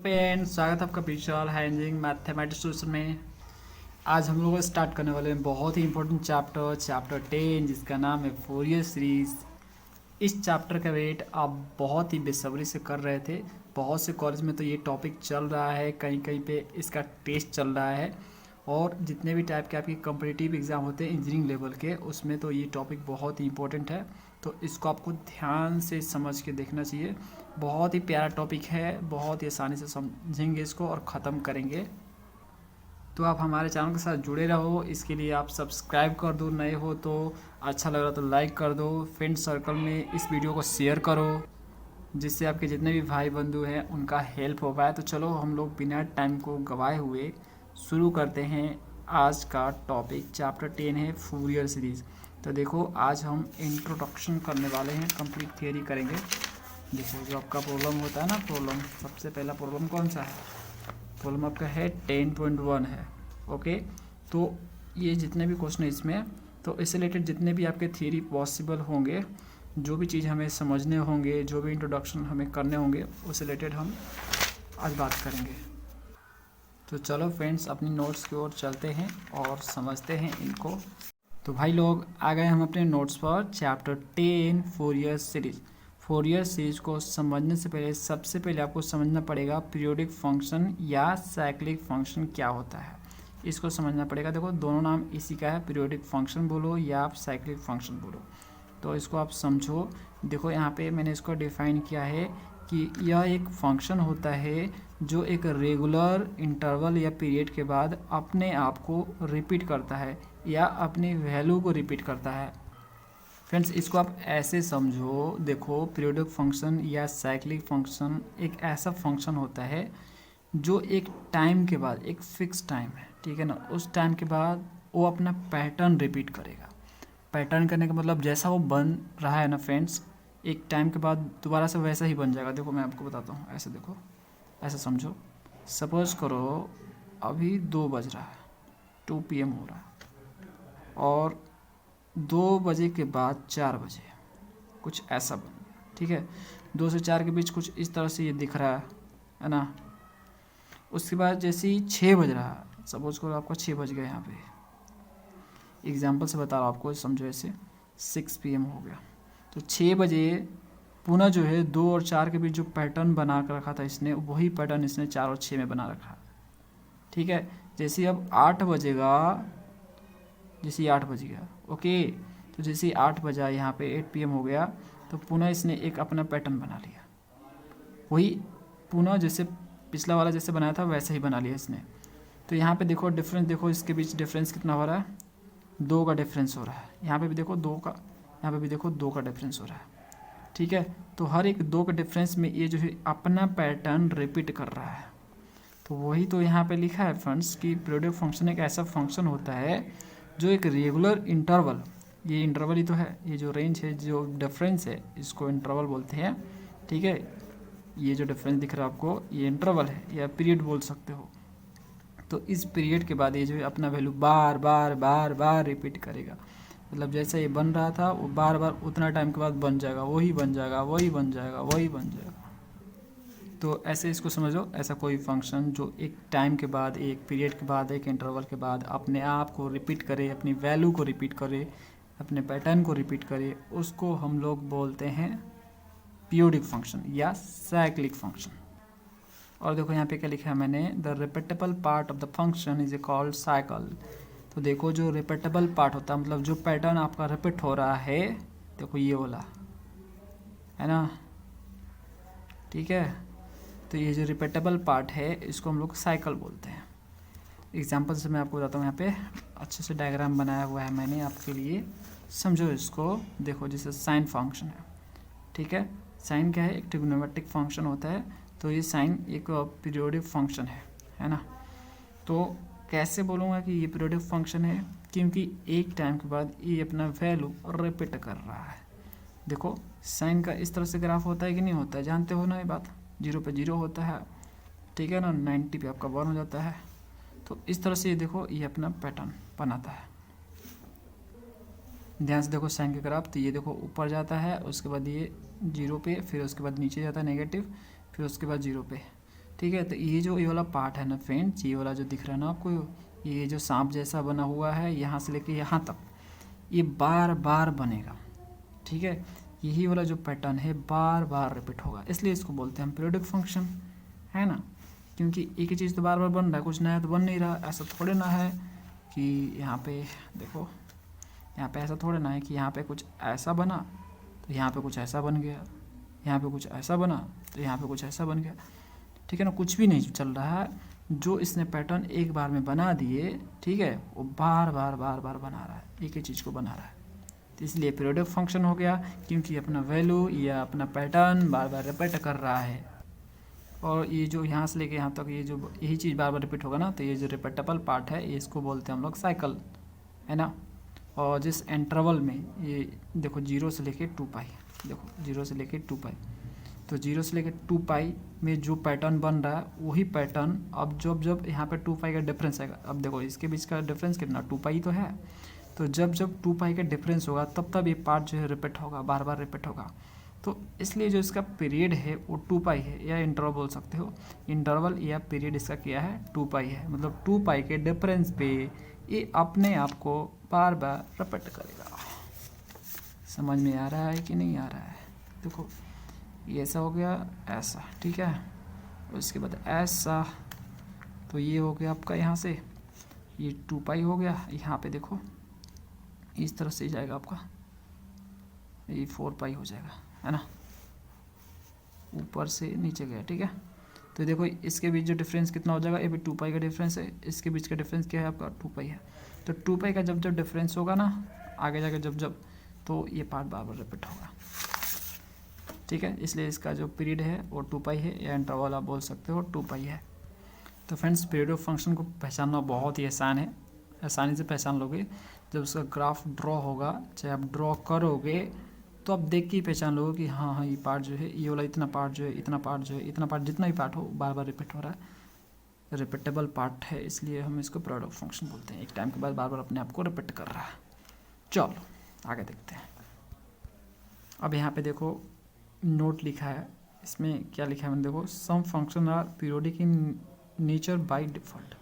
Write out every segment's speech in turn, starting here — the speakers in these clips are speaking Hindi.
फ्रेंड्स, स्वागत है आपका विजुअल हैंजिंग मैथमेटिक्स में। आज हम लोग स्टार्ट करने वाले हैं बहुत ही इंपॉर्टेंट चैप्टर 10, जिसका नाम है फोरियर सीरीज। इस चैप्टर का वेट आप बहुत ही बेसब्री से कर रहे थे। बहुत से कॉलेज में तो ये टॉपिक चल रहा है, कहीं कहीं पे इसका टेस्ट चल रहा है, और जितने भी टाइप के आपके कॉम्पिटिटिव एग्ज़ाम होते हैं इंजीनियरिंग लेवल के, उसमें तो ये टॉपिक बहुत ही इंपॉर्टेंट है। तो इसको आपको ध्यान से समझ के देखना चाहिए। बहुत ही प्यारा टॉपिक है, बहुत ही आसानी से समझेंगे इसको और ख़त्म करेंगे। तो आप हमारे चैनल के साथ जुड़े रहो, इसके लिए आप सब्सक्राइब कर दो, नए हो तो अच्छा लग रहा तो लाइक कर दो, फ्रेंड सर्कल में इस वीडियो को शेयर करो, जिससे आपके जितने भी भाई बंधु हैं उनका हेल्प हो पाए। तो चलो हम लोग बिना टाइम को गवाए हुए शुरू करते हैं। आज का टॉपिक चैप्टर 10 है फूरियर सीरीज़। तो देखो, आज हम इंट्रोडक्शन करने वाले हैं, कंप्लीट थियरी करेंगे। देखो, जो आपका प्रॉब्लम होता है ना, प्रॉब्लम सबसे पहला प्रॉब्लम कौन सा है? प्रॉब्लम आपका है 10.1 है। ओके, तो ये जितने भी क्वेश्चन है इसमें, तो इससे रिलेटेड जितने भी आपके थियरी पॉसिबल होंगे, जो भी चीज़ हमें समझने होंगे, जो भी इंट्रोडक्शन हमें करने होंगे, उससे रिलेटेड हम आज बात करेंगे। तो चलो फ्रेंड्स, अपनी नोट्स की ओर चलते हैं और समझते हैं इनको। तो भाई लोग, आ गए हम अपने नोट्स पर। Chapter 10 Fourier series. Fourier series को समझने से पहले सबसे पहले आपको समझना पड़ेगा पीरियोडिक फंक्शन या साइक्लिक फंक्शन क्या होता है, इसको समझना पड़ेगा। देखो, दोनों नाम इसी का है, पीरियोडिक फंक्शन बोलो या आप साइक्लिक फंक्शन बोलो, तो इसको आप समझो। देखो, यहाँ पे मैंने इसको डिफाइन किया है कि यह एक फंक्शन होता है जो एक रेगुलर इंटरवल या पीरियड के बाद अपने आप को रिपीट करता है या अपनी वैल्यू को रिपीट करता है। फ्रेंड्स, इसको आप ऐसे समझो। देखो, पीरियोडिक फंक्शन या साइक्लिक फंक्शन एक ऐसा फंक्शन होता है जो एक टाइम के बाद, एक फिक्स टाइम है, ठीक है ना, उस टाइम के बाद वो अपना पैटर्न रिपीट करेगा। पैटर्न करने का मतलब जैसा वो बन रहा है ना फ्रेंड्स, एक टाइम के बाद दोबारा से वैसा ही बन जाएगा। देखो, मैं आपको बताता हूँ, ऐसे देखो, ऐसे समझो। सपोज करो अभी 2 बज रहा है, 2 PM हो रहा है, और 2 बजे के बाद 4 बजे कुछ ऐसा बन गया, ठीक है। 2 से 4 के बीच कुछ इस तरह से ये दिख रहा है ना। उसके बाद जैसे ही 6 बज रहा है, सपोज करो आपका 6 बज गया, यहाँ पे एग्जाम्पल से बता रहा हूँ आपको, समझो। ऐसे 6 PM हो गया, तो 6 बजे पुनः जो है 2 और 4 के बीच जो पैटर्न बना कर रखा था इसने, वही पैटर्न इसने 4 और 6 में बना रखा, ठीक है। जैसे अब 8 बजेगा, जैसे 8 बज गया, ओके, तो जैसे 8 बजा, यहाँ पे 8 PM हो गया, तो पुनः इसने एक अपना पैटर्न बना लिया। वही पुनः जैसे पिछला वाला जैसे बनाया था वैसे ही बना लिया इसने। तो यहाँ पे देखो डिफरेंस, देखो इसके बीच डिफरेंस कितना हो रहा है, 2 का डिफरेंस हो रहा है। यहाँ पे भी देखो 2 का, यहाँ पे भी देखो 2 का डिफरेंस हो रहा है, ठीक है। तो हर एक 2 के डिफरेंस में ये जो है अपना पैटर्न रिपीट कर रहा है। तो वही तो यहाँ पे लिखा है फ्रेंड्स कि पीरियोडिक फंक्शन एक ऐसा फंक्शन होता है जो एक रेगुलर इंटरवल, ये इंटरवल ही तो है, ये जो रेंज है, जो डिफरेंस है, इसको इंटरवल बोलते हैं, ठीक है। ये जो डिफरेंस दिख रहा है आपको, ये इंटरवल है या पीरियड बोल सकते हो। तो इस पीरियड के बाद ये जो है अपना वैल्यू बार बार बार बार रिपीट करेगा। मतलब जैसा ये बन रहा था वो बार बार उतना टाइम के बाद बन जाएगा, वही बन जाएगा, वही बन जाएगा, वही बन जाएगा। तो ऐसे इसको समझो, ऐसा कोई फंक्शन जो एक टाइम के बाद, एक पीरियड के बाद, एक इंटरवल के बाद अपने आप को रिपीट करे, अपनी वैल्यू को रिपीट करे, अपने पैटर्न को रिपीट करे, उसको हम लोग बोलते हैं पीरियोडिक फंक्शन या साइक्लिक फंक्शन। और देखो यहाँ पे क्या लिखा है मैंने, the repeatable part of the function is called cycle. तो देखो, जो रिपीटेबल पार्ट होता है, मतलब जो पैटर्न आपका रिपीट हो रहा है, देखो ये वाला है ना, ठीक है। तो ये जो रिपीटेबल पार्ट है इसको हम लोग साइकिल बोलते हैं। एग्जाम्पल से मैं आपको बताता हूँ, यहाँ पे अच्छे से डायग्राम बनाया हुआ है मैंने आपके लिए, समझो इसको। देखो, जैसे साइन फंक्शन है, ठीक है। साइन क्या है? एक ट्रिग्नोमेट्रिक फंक्शन होता है। तो ये साइन एक पीरियोडिक फंक्शन है ना। तो कैसे बोलूँगा कि ये पीरियोडिक फंक्शन है? क्योंकि एक टाइम के बाद ये अपना वैल्यू रिपीट कर रहा है। देखो, साइन का इस तरह से ग्राफ होता है कि नहीं होता है, जानते हो ना ये बात। 0 पे 0 होता है, ठीक है ना, 90 पे आपका 1 हो जाता है। तो इस तरह से ये देखो, ये अपना पैटर्न बनाता है। ध्यान से देखो साइन के ग्राफ, तो ये देखो ऊपर जाता है, उसके बाद ये 0 पे, फिर उसके बाद नीचे जाता है नेगेटिव, फिर उसके बाद 0 पे, ठीक है। तो ये वाला पार्ट है ना फ्रेंड्स, ये वाला जो दिख रहा है ना आपको, ये जो सांप जैसा बना हुआ है यहाँ से लेके यहाँ तक, ये बार बार बनेगा। ठीक है, यही वाला जो पैटर्न है बार बार रिपीट होगा, इसलिए इसको बोलते हैं हम पीरियोडिक फंक्शन, है ना। क्योंकि एक ही चीज़ तो बार बार बन रहा है, कुछ नया तो बन नहीं रहा। ऐसा थोड़े ना है कि यहाँ पे देखो, यहाँ पे ऐसा थोड़े ना है कि यहाँ पे कुछ ऐसा बना तो यहाँ पे कुछ ऐसा बन गया, यहाँ पे कुछ ऐसा बना तो यहाँ पे कुछ ऐसा बन गया। ठीक है ना, कुछ भी नहीं चल रहा है। जो इसने पैटर्न एक बार में बना दिए, ठीक है, वो बार बार बार बार बना रहा है, एक ही चीज़ को बना रहा है। तो इसलिए पीरियोडिक फंक्शन हो गया, क्योंकि अपना वैल्यू या अपना पैटर्न बार बार रिपीट कर रहा है। और ये जो यहाँ से लेके यहाँ तक ये जो यही चीज़ बार बार रिपीट होगा ना, तो ये जो रिपीटेबल पार्ट है, ये इसको बोलते हैं हम लोग साइकिल, है ना। और जिस इंटरवल में ये देखो 0 से लेके 2 पाई, देखो 0 से लेके 2 पाई, तो 0 से लेके 2 पाई में जो पैटर्न बन रहा है वही पैटर्न अब जब जब यहाँ पे 2 पाई का डिफरेंस आएगा, अब देखो इसके बीच का डिफरेंस कितना 2 पाई तो है, तो जब जब 2 पाई का डिफरेंस होगा तब तब ये पार्ट जो है रिपीट होगा, बार बार रिपीट होगा। तो इसलिए जो इसका पीरियड है वो 2 पाई है, या इंटरवल बोल सकते हो। इंटरवल या पीरियड इसका क्या है, 2 पाई है। मतलब 2 पाई के डिफरेंस पे ये अपने आप को बार बार रिपीट करेगा। समझ में आ रहा है कि नहीं आ रहा है? देखो ये ऐसा हो गया, ऐसा, ठीक है, उसके बाद ऐसा, तो ये हो गया आपका यहाँ से ये 2 पाई हो गया। यहाँ पे देखो इस तरह से जाएगा आपका, ये 4 पाई हो जाएगा, है ना, ऊपर से नीचे गया। ठीक है, तो देखो इसके बीच जो डिफरेंस कितना हो जाएगा, ये भी 2 पाई का डिफरेंस है, इसके बीच का डिफरेंस क्या है आपका 2 पाई है। तो 2 पाई का जब जब डिफरेंस होगा ना आगे जाके जब जब, तो ये पार्ट बार बार रिपीट होगा। ठीक है, इसलिए इसका जो पीरियड है वो 2 पाई है, या इंटरवल आप बोल सकते हो 2 पाई है। तो फ्रेंड्स पीरियड ऑफ फंक्शन को पहचानना बहुत ही आसान है, आसानी से पहचान लोगे। जब उसका ग्राफ ड्रॉ होगा, चाहे आप ड्रॉ करोगे तो आप देख के ही पहचान लोगे कि हाँ हाँ ये पार्ट जो है, ये वाला इतना पार्ट जो है, इतना पार्ट जो है, इतना पार्ट, जितना भी पार्ट हो बार बार रिपीट हो रहा है, रिपीटेबल पार्ट है, इसलिए हम इसको पीरियड ऑफ फंक्शन बोलते हैं। एक टाइम के बाद बार बार अपने आप को रिपीट कर रहा है। चलो आगे देखते हैं। अब यहाँ पे देखो नोट लिखा है, इसमें क्या लिखा है मैंने, देखो some function are periodic in nature by default.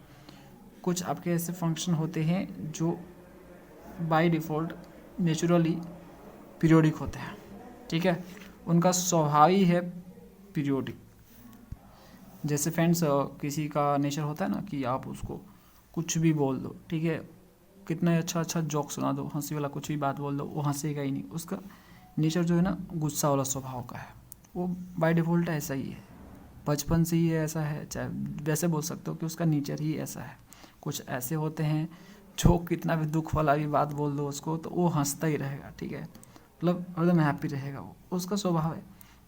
कुछ आपके ऐसे फंक्शन होते हैं जो बाय डिफ़ॉल्ट नेचुरली पीरियोडिक होते हैं। ठीक है, उनका स्वभाव ही है पीरियोडिक। जैसे फ्रेंड्स किसी का नेचर होता है ना कि आप उसको कुछ भी बोल दो, ठीक है, कितना अच्छा अच्छा जोक सुना दो, हंसी वाला कुछ भी बात बोल दो, वो हंसेगा ही नहीं। उसका नेचर जो है ना गुस्सा वाला स्वभाव का है, वो बाय डिफ़ॉल्ट ऐसा ही है, बचपन से ही ऐसा है। चाहे वैसे बोल सकते हो कि उसका नेचर ही ऐसा है। कुछ ऐसे होते हैं जो कितना भी दुख वाला भी बात बोल दो उसको तो वो हंसता ही रहेगा। ठीक है, मतलब एकदम हैप्पी रहेगा, वो उसका स्वभाव है।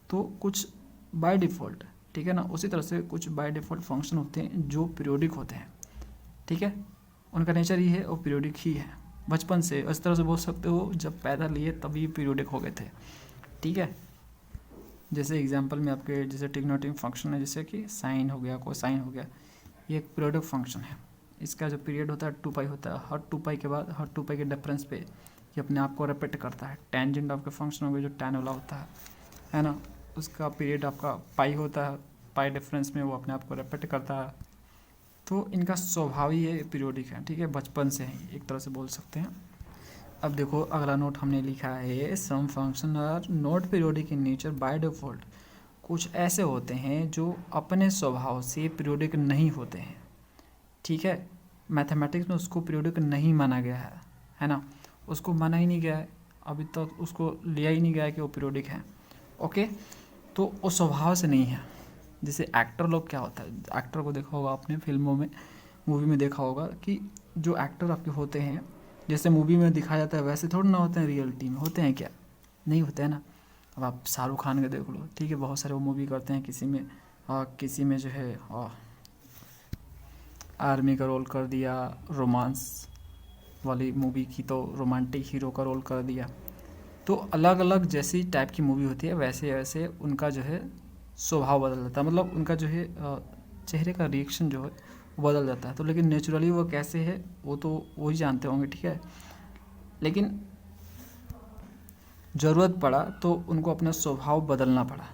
तो कुछ बाय डिफ़ॉल्ट, ठीक है ना, उसी तरह से कुछ बाय डिफ़ॉल्ट फंक्शन होते हैं जो पीरियोडिक होते हैं। ठीक है, उनका नेचर ही है और पीरियोडिक ही है बचपन से। इस तरह से बोल सकते हो जब पैदा लिए तभी पीरियोडिक हो गए थे। ठीक है, जैसे एग्जांपल में आपके जैसे ट्रिग्नोमेट्रिक फंक्शन है, जैसे कि साइन हो गया, कोसाइन हो गया, ये एक पीरियोडिक फंक्शन है। इसका जो पीरियड होता है 2 पाई होता है। हर 2 पाई के बाद हर 2 पाई के डिफरेंस पे ये अपने आप को रिपीट करता है। टेंजेंट आपके फंक्शन हो गया जो tan वाला होता है ना, उसका पीरियड आपका पाई होता है, पाई डिफरेंस में वो अपने आप को रिपीट करता है। तो इनका स्वभाव ही है पीरियोडिक है। ठीक है, बचपन से ही एक तरह से बोल सकते हैं। अब देखो अगला नोट हमने लिखा है some function are not periodic in nature by default. कुछ ऐसे होते हैं जो अपने स्वभाव से पीरियोडिक नहीं होते हैं। ठीक है, मैथमेटिक्स में उसको पीरियोडिक नहीं माना गया है ना, उसको माना ही नहीं गया है, अभी तक तो उसको लिया ही नहीं गया है कि वो पीरियोडिक है। ओके, तो वो स्वभाव से नहीं है। जैसे एक्टर लोग क्या होता है, एक्टर को देखा होगा आपने फिल्मों में, मूवी में देखा होगा कि जो एक्टर आपके होते हैं जैसे मूवी में दिखाया जाता है वैसे थोड़ा ना होते हैं, रियलिटी में होते हैं क्या, नहीं होते हैं ना। अब आप शाहरुख खान के देख लो, ठीक है, बहुत सारे वो मूवी करते हैं, किसी में जो है आर्मी का रोल कर दिया, रोमांस वाली मूवी की तो रोमांटिक हीरो का रोल कर दिया। तो अलग अलग जैसी टाइप की मूवी होती है वैसे वैसे उनका जो है स्वभाव बदल जाता है, मतलब उनका जो है चेहरे का रिएक्शन जो है वो बदल जाता है। तो लेकिन नेचुरली वो कैसे है वो तो वही जानते होंगे। ठीक है, लेकिन ज़रूरत पड़ा तो उनको अपना स्वभाव बदलना पड़ा।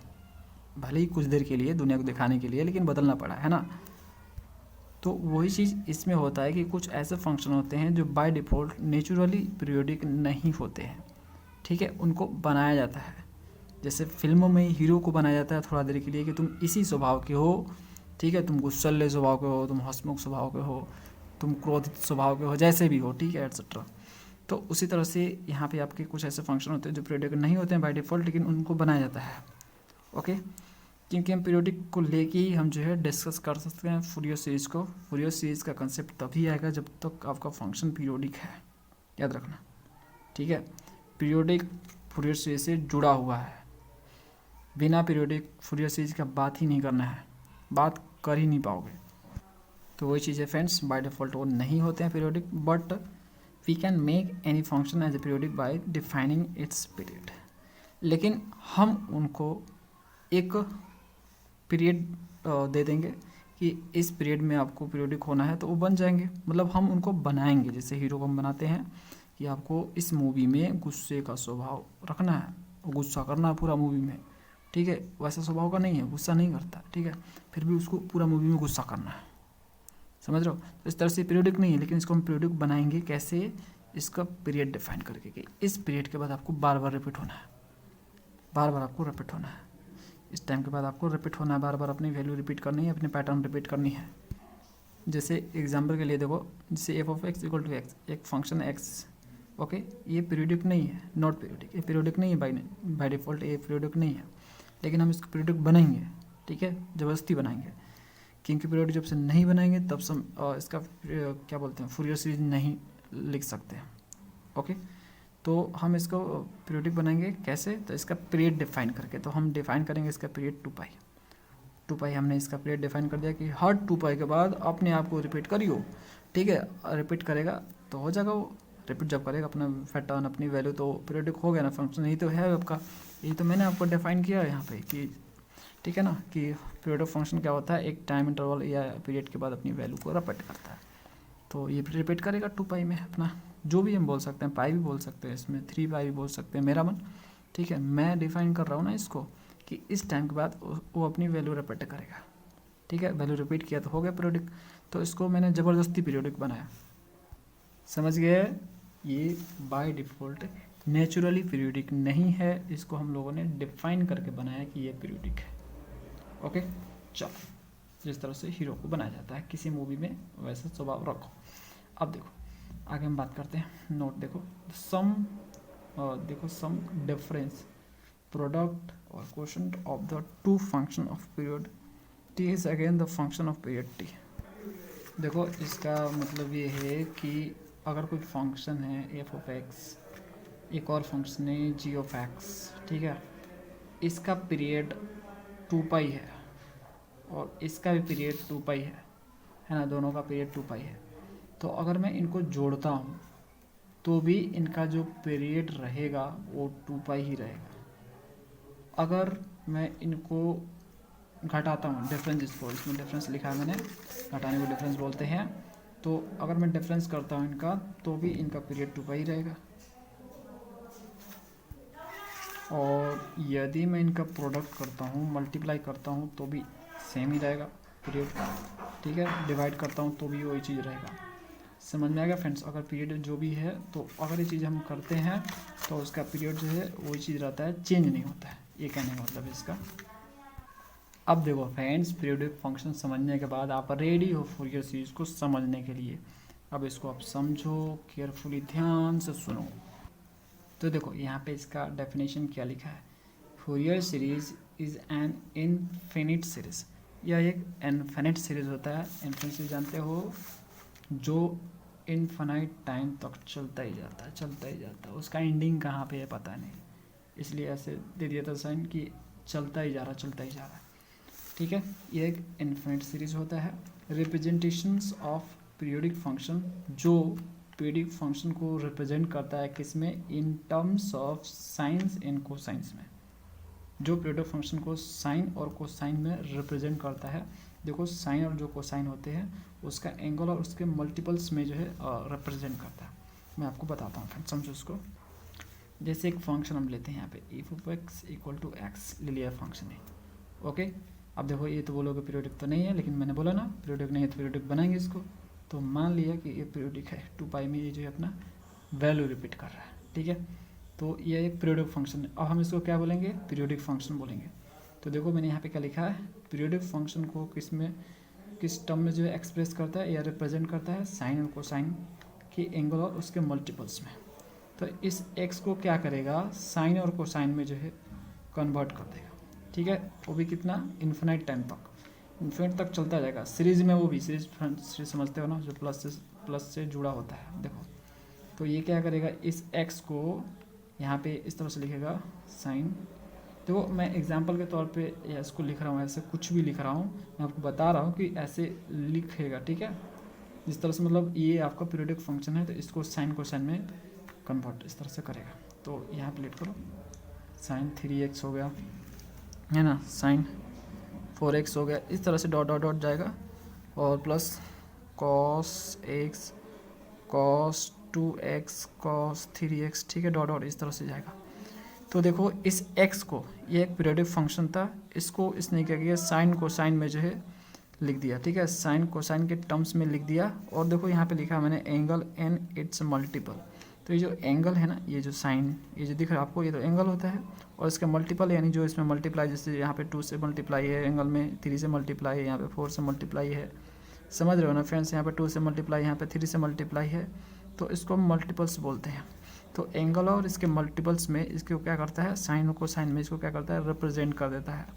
भले ही कुछ देर के लिए दुनिया को दिखाने के लिए, लेकिन बदलना पड़ा है ना। तो वही चीज़ इसमें होता है कि कुछ ऐसे फंक्शन होते हैं जो बाय डिफ़ॉल्ट नेचुरली पीरियोडिक नहीं होते हैं, ठीक है, उनको बनाया जाता है। जैसे फिल्मों में हीरो को बनाया जाता है थोड़ा देर के लिए कि तुम इसी स्वभाव के हो, ठीक है, तुम गुस्सैल स्वभाव के हो, तुम हंसमुख स्वभाव के हो, तुम क्रोधित स्वभाव के हो, जैसे भी हो, ठीक है, एटसेट्रा। तो उसी तरह से यहाँ पे आपके कुछ ऐसे फंक्शन होते हैं जो पीरियोडिक नहीं होते हैं बाय डिफ़ॉल्ट, लेकिन उनको बनाया जाता है। ओके, क्योंकि हम पीरियोडिक को लेके ही हम जो है डिस्कस कर सकते हैं फूरियर सीरीज़ को। फूरियर सीरीज़ का कंसेप्ट तभी आएगा जब तक आपका फंक्शन पीरियोडिक है, याद रखना, ठीक है। पीरियोडिक फूरियर सीरीज से जुड़ा हुआ है, बिना पीरियोडिक फूरियर सीरीज का बात ही नहीं करना है, बात कर ही नहीं पाओगे। तो वही चीज़ है फ्रेंड्स, बाय डिफ़ॉल्ट वो नहीं होते हैं periodic, but we can make any function as a periodic by defining its period. लेकिन हम उनको एक पीरियड दे देंगे कि इस पीरियड में आपको पीरियोडिक होना है, तो वो बन जाएंगे। मतलब हम उनको बनाएंगे, जैसे हीरो को हम बनाते हैं कि आपको इस मूवी में गुस्से का स्वभाव रखना है, गुस्सा करना है पूरा मूवी में, ठीक है। वैसा स्वभाव का नहीं है, गुस्सा नहीं करता, ठीक है, फिर भी उसको पूरा मूवी में गुस्सा करना है, समझ रहे हो। तो इस तरह से पीरियोडिक नहीं है, लेकिन इसको हम पीरियोडिक बनाएंगे कैसे, इसका पीरियड डिफाइन करके कि इस पीरियड के बाद आपको बार बार रिपीट होना है, बार बार आपको रिपीट होना है, इस टाइम के बाद आपको रिपीट होना है, बार बार अपनी वैल्यू रिपीट करनी है, अपने पैटर्न रिपीट करनी है। जैसे एग्जाम्पल के लिए देखो, जैसे F of X equal to X, एक फंक्शन एक्स, ओके, ये पीरियोडिक नहीं है, नॉट पीरियोडिक, ये पीरियोडिक नहीं है बाय डिफ़ॉल्ट, ये पीरियोडिक नहीं है, लेकिन हम इसको पीरियोडिक बनाएंगे, ठीक है, ज़बरदस्ती बनाएंगे। क्योंकि पीरियोडिक जब से नहीं बनाएंगे तब से इसका क्या बोलते हैं फूरियर सीरीज नहीं लिख सकते हैं, ओके। तो हम इसको पीरियोडिक बनाएंगे कैसे, तो इसका पीरियड डिफाइन करके। तो हम डिफाइन करेंगे इसका पीरियड 2 पाई हमने इसका पीरियड डिफाइन कर दिया कि हर 2 पाई के बाद अपने आप को रिपीट करियो, ठीक है, रिपीट करेगा तो हो जाएगा वो, रिपीट जब करेगा अपना पैटर्न अपनी वैल्यू तो पीरियोडिक हो गया ना फंक्शन। यही तो है आपका, यही तो मैंने आपको डिफाइन किया है यहाँ पे कि, ठीक है ना, कि पीरियोडिक फंक्शन क्या होता है, एक टाइम इंटरवल या पीरियड के बाद अपनी वैल्यू को रिपीट करता है। तो ये रिपीट करेगा 2 पाई में अपना, जो भी हम बोल सकते हैं, पाई भी बोल सकते हैं, इसमें 3 पाई भी बोल सकते हैं, मेरा मन, ठीक है। मैं डिफाइन कर रहा हूँ ना इसको कि इस टाइम के बाद वो अपनी वैल्यू रिपीट करेगा, ठीक है। वैल्यू रिपीट किया तो हो गया पीरियोडिक, तो इसको मैंने ज़बरदस्ती पीरियोडिक बनाया, समझ गए। ये बाय डिफ़ॉल्ट नेचुरली पीरियोडिक नहीं है, इसको हम लोगों ने डिफाइन करके बनाया कि ये पीरियोडिक है, ओके। चलो, जिस तरह से हीरो को बनाया जाता है किसी मूवी में, वैसा स्वभाव रखो। अब देखो आगे हम बात करते हैं, नोट देखो, सम डिफरेंस प्रोडक्ट और quotient of the 2 function of period T is again the function of period T. देखो इसका मतलब ये है कि अगर कोई फंक्शन है एफ ऑफ एक्स, एक और फंक्शन है जी ऑफ एक्स, ठीक है, इसका पीरियड 2 पाई है और इसका भी पीरियड 2 पाई है ना, दोनों का पीरियड 2 पाई है। तो अगर मैं इनको जोड़ता हूँ तो भी इनका जो पीरियड रहेगा वो 2 पाई ही रहेगा। अगर मैं इनको घटाता हूँ, डिफरेंस, इसमें डिफरेंस लिखा है मैंने, घटाने को डिफरेंस बोलते हैं। तो अगर मैं डिफरेंस करता हूँ इनका तो भी इनका पीरियड 2 पाई रहेगा, और यदि मैं इनका प्रोडक्ट करता हूँ, मल्टीप्लाई करता हूँ तो भी सेम ही रहेगा पीरियड, ठीक है। डिवाइड करता हूँ तो भी वही चीज़ रहेगा। समझ में आएगा फ्रेंड्स। अगर पीरियड जो भी है, तो अगर ये चीज़ हम करते हैं तो उसका पीरियड जो है वही चीज़ रहता है, चेंज नहीं होता है, ये कहने का मतलब है इसका। अब देखो फ्रेंड्स, पीरियोडिक फंक्शन समझने के बाद आप रेडी हो फूरियर सीरीज को समझने के लिए। अब इसको आप समझो, केयरफुली ध्यान से सुनो। तो देखो यहाँ पे इसका डेफिनेशन क्या लिखा है, Fourier series is an infinite series. यह एक इनफिनिट सीरीज होता है। इनफिनिट सीरीज जानते हो, जो इनफाइनाइट टाइम तक चलता ही जाता है, उसका एंडिंग कहाँ पे है पता नहीं, इसलिए ऐसे दे दिया था साइन कि चलता ही जा रहा है, ठीक है। ये एक इनफिनिट सीरीज होता है। रिप्रेजेंटेशंस ऑफ पीरियोडिक फंक्शन, जो पीरियोडिक फंक्शन को रिप्रेजेंट करता है किसमें, in terms of science and cosines में, जो पीरियोडिक फंक्शन को साइन और कोसाइन में रिप्रेजेंट करता है। देखो साइन और जो कोसाइन होते हैं उसका एंगल और उसके मल्टीपल्स में जो है रिप्रेजेंट करता है। मैं आपको बताता हूँ फ्रेंड, समझो इसको। जैसे एक फंक्शन हम लेते हैं यहाँ पे, F of X equal to X ले लिया फंक्शन है, ओके, अब देखो ये तो बोलोगे पीरियोडिक तो नहीं है, लेकिन मैंने बोला ना पीरियोडिक नहीं है तो पीरियोडिक बनाएंगे इसको। तो मान लिया कि ये पीरियोडिक है, 2 पाई में ये जो है अपना वैल्यू रिपीट कर रहा है, ठीक है। तो ये एक पीरियोडिक फंक्शन है। अब हम इसको क्या बोलेंगे, पीरियोडिक फंक्शन बोलेंगे। तो देखो मैंने यहाँ पे क्या लिखा है, पीरियोडिक फंक्शन को किस टर्म में जो है एक्सप्रेस करता है या रिप्रेजेंट करता है, साइन और कोसाइन के एंगल और उसके मल्टीपल्स में। तो इस एक्स को क्या करेगा, साइन और कोसाइन में जो है कन्वर्ट कर देगा, ठीक है। वो भी कितना, इन्फिनाइट टाइम तक, इन्फिनिट तक चलता जाएगा सीरीज में। वो भी सीरीज समझते हो ना, जो प्लस से जुड़ा होता है। देखो तो ये क्या करेगा, इस एक्स को यहाँ पे इस तरह से लिखेगा साइन। देखो मैं एग्जांपल के तौर पे या इसको लिख रहा हूँ, ऐसे कुछ भी लिख रहा हूँ, मैं आपको बता रहा हूँ कि ऐसे लिखेगा, ठीक है। जिस तरह से मतलब ये आपका पीरियोडिक फंक्शन है, तो इसको साइन कोसाइन में कन्वर्ट इस तरह से करेगा। तो यहाँ पे लिख करो, साइन 3x हो गया है ना, साइन 4x हो गया, इस तरह से डॉट डॉट डॉट जाएगा, और plus cos x cos 2x cos 3x, ठीक है, डॉट डॉट इस तरह से जाएगा। तो देखो इस x को, ये एक पीरियोडिक फंक्शन था, इसको इसने क्या किया, साइन कोसाइन में जो है लिख दिया, ठीक है, साइन कोसाइन के टर्म्स में लिख दिया। और देखो यहाँ पे लिखा मैंने एंगल एंड इट्स मल्टीपल। तो ये जो एंगल है ना, ये जो साइन, ये जो दिख रहा है आपको, ये तो एंगल होता है, और इसका मल्टीपल यानी जो इसमें मल्टीप्लाई, जैसे यहाँ पे 2 से मल्टीप्लाई है एंगल में, 3 से मल्टीप्लाई है, यहाँ पे 4 से मल्टीप्लाई है, समझ रहे हो ना फ्रेंड्स, यहाँ पे 2 से मल्टीप्लाई, यहाँ पे 3 से मल्टीप्लाई है, तो इसको हम मल्टीपल्स बोलते हैं। तो एंगल और इसके मल्टीपल्स में इसको क्या करता है, साइन को साइन में इसको क्या करता है, रिप्रेजेंट कर देता है।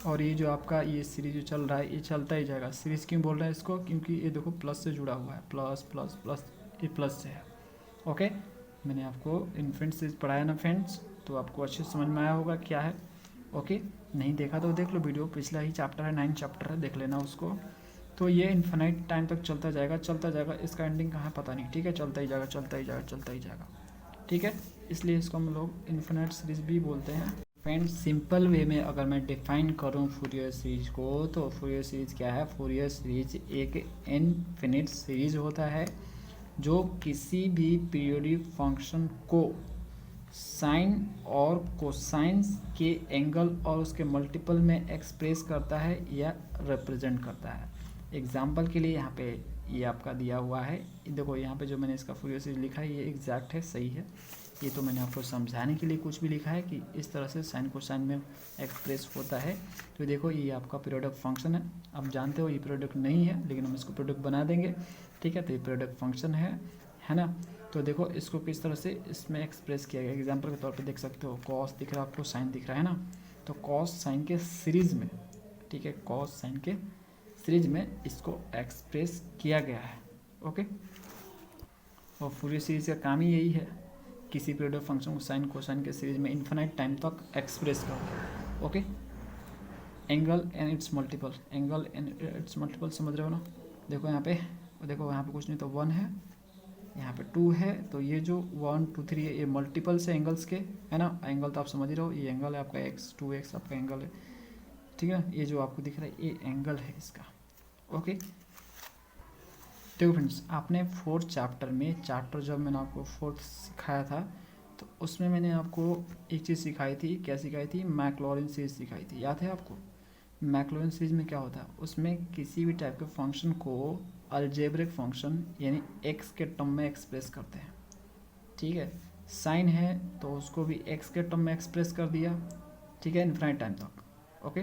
और ये जो आपका ये सीरीज जो चल रहा है, ये चलता ही जाएगा। सीरीज क्यों बोल रहे हैं इसको, क्योंकि ये देखो प्लस से जुड़ा हुआ है, प्लस प्लस प्लस, ये प्लस से है। ओके, मैंने आपको इन्फिनिट सीरीज पढ़ाया ना फ्रेंड्स, तो आपको अच्छे समझ में आया होगा क्या है। ओके, नहीं देखा तो देख लो वीडियो, पिछला ही चैप्टर है, 9 चैप्टर है, देख लेना उसको। तो ये इन्फिनाइट टाइम तक चलता जाएगा, इसका एंडिंग कहाँ पता नहीं, ठीक है, चलता ही जाएगा, ठीक है। इसलिए इसको हम लोग इन्फिनाइट सीरीज भी बोलते हैं। फ्रेंड्स सिंपल वे में अगर मैं डिफाइन करूं फूरियर सीरीज को, तो फूरियर सीरीज क्या है, फूरियर सीरीज एक इनफिनिट सीरीज होता है जो किसी भी पीरियोडिक फंक्शन को साइन और कोसाइन के एंगल और उसके मल्टीपल में एक्सप्रेस करता है या रिप्रेजेंट करता है। एग्जाम्पल के लिए यहाँ पे ये आपका दिया हुआ है, देखो यहाँ पे जो मैंने इसका फूरियर सीरीज लिखा है ये एग्जैक्ट है, सही है। ये तो मैंने आपको समझाने के लिए कुछ भी लिखा है कि इस तरह से साइन कोसाइन में एक्सप्रेस होता है। तो देखो ये आपका पीरियोडिक फंक्शन है, आप जानते हो ये पीरियोडिक नहीं है, लेकिन हम इसको पीरियोडिक बना देंगे, ठीक है। तो ये पीरियोडिक फंक्शन है ना। तो देखो इसको किस तरह से इसमें एक्सप्रेस किया गया, एग्जाम्पल के तौर पे देख सकते हो, कॉस दिख रहा है आपको, साइन दिख रहा है ना, तो कॉस साइन के सीरीज में, ठीक है, कॉस साइन के सीरीज में इसको एक्सप्रेस किया गया है। ओके, और फूरियर सीरीज का काम ही यही है, किसी पीरियोडिक फंक्शन को साइन कोसाइन के सीरीज में इन्फिनाइट टाइम तक एक्सप्रेस करो। Okay, angle and it's multiple, angle and it's multiple समझ रहे हो ना। देखो यहाँ पे, देखो यहाँ पे कुछ नहीं तो 1 है, यहाँ पे 2 है, तो ये जो 1 2 3 है ये मल्टीपल्स है एंगल्स के, है ना। एंगल तो आप समझ ही रहो, ये एंगल है आपका x 2x आपका एंगल है, ठीक है। ये जो आपको दिख रहा है ये एंगल है इसका। ओके, देखो फ्रेंड्स आपने 4th चैप्टर में, चैप्टर जब मैंने आपको 4th सिखाया था, तो उसमें मैंने आपको एक चीज़ सिखाई थी, क्या सिखाई थी, मैक्लॉरिन सीरीज सिखाई थी, याद है आपको। मैक्लॉरिन सीरीज में क्या होता है, उसमें किसी भी टाइप के फंक्शन को अलजेब्रिक फंक्शन यानी x के टर्म में एक्सप्रेस करते हैं, ठीक है। साइन है तो उसको भी x के टर्म में एक्सप्रेस कर दिया, ठीक है, इन्फिनाइट टाइम तक। Okay,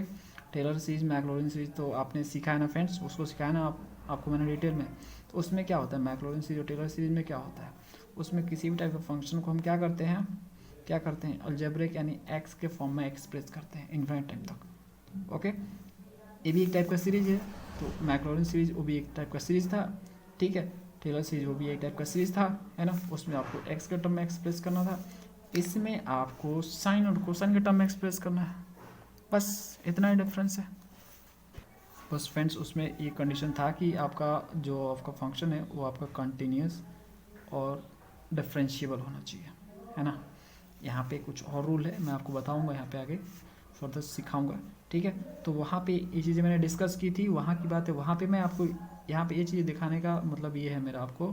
Taylor series Maclaurin series तो आपने सीखा है ना फ्रेंड्स, उसको सिखाया ना आपको मैंने डिटेल में। तो उसमें क्या होता है, मैक्लॉरिन सीरीज और टेलर सीरीज में क्या होता है, उसमें किसी भी टाइप के फंक्शन को हम क्या करते हैं अलजेब्रिक यानी x के फॉर्म में एक्सप्रेस करते हैं इन्फिनाइट टाइम तक। ओके, ये भी एक टाइप का सीरीज है, तो मैक्लॉरिन सीरीज वो भी एक टाइप का सीरीज था, ठीक है। टेलर सीरीज वो भी एक टाइप का सीरीज था, है ना। उसमें आपको x के टर्म में एक्सप्रेस करना था, इसमें आपको साइन और कोसाइन के टर्म में एक्सप्रेस करना है, बस इतना ही डिफरेंस है। बस फ्रेंड्स उसमें ये कंडीशन था कि आपका जो आपका फंक्शन है वो आपका कंटिन्यूस और डिफरेंशिएबल होना चाहिए, है ना। यहाँ पे कुछ और रूल है, मैं आपको बताऊंगा यहाँ पे आगे फर्दर सिखाऊंगा, ठीक है। तो वहाँ पे ये चीज़ें मैंने डिस्कस की थी, वहाँ की बात है, वहाँ पे मैं आपको यहाँ पे ये चीज़ दिखाने का मतलब ये है मेरा आपको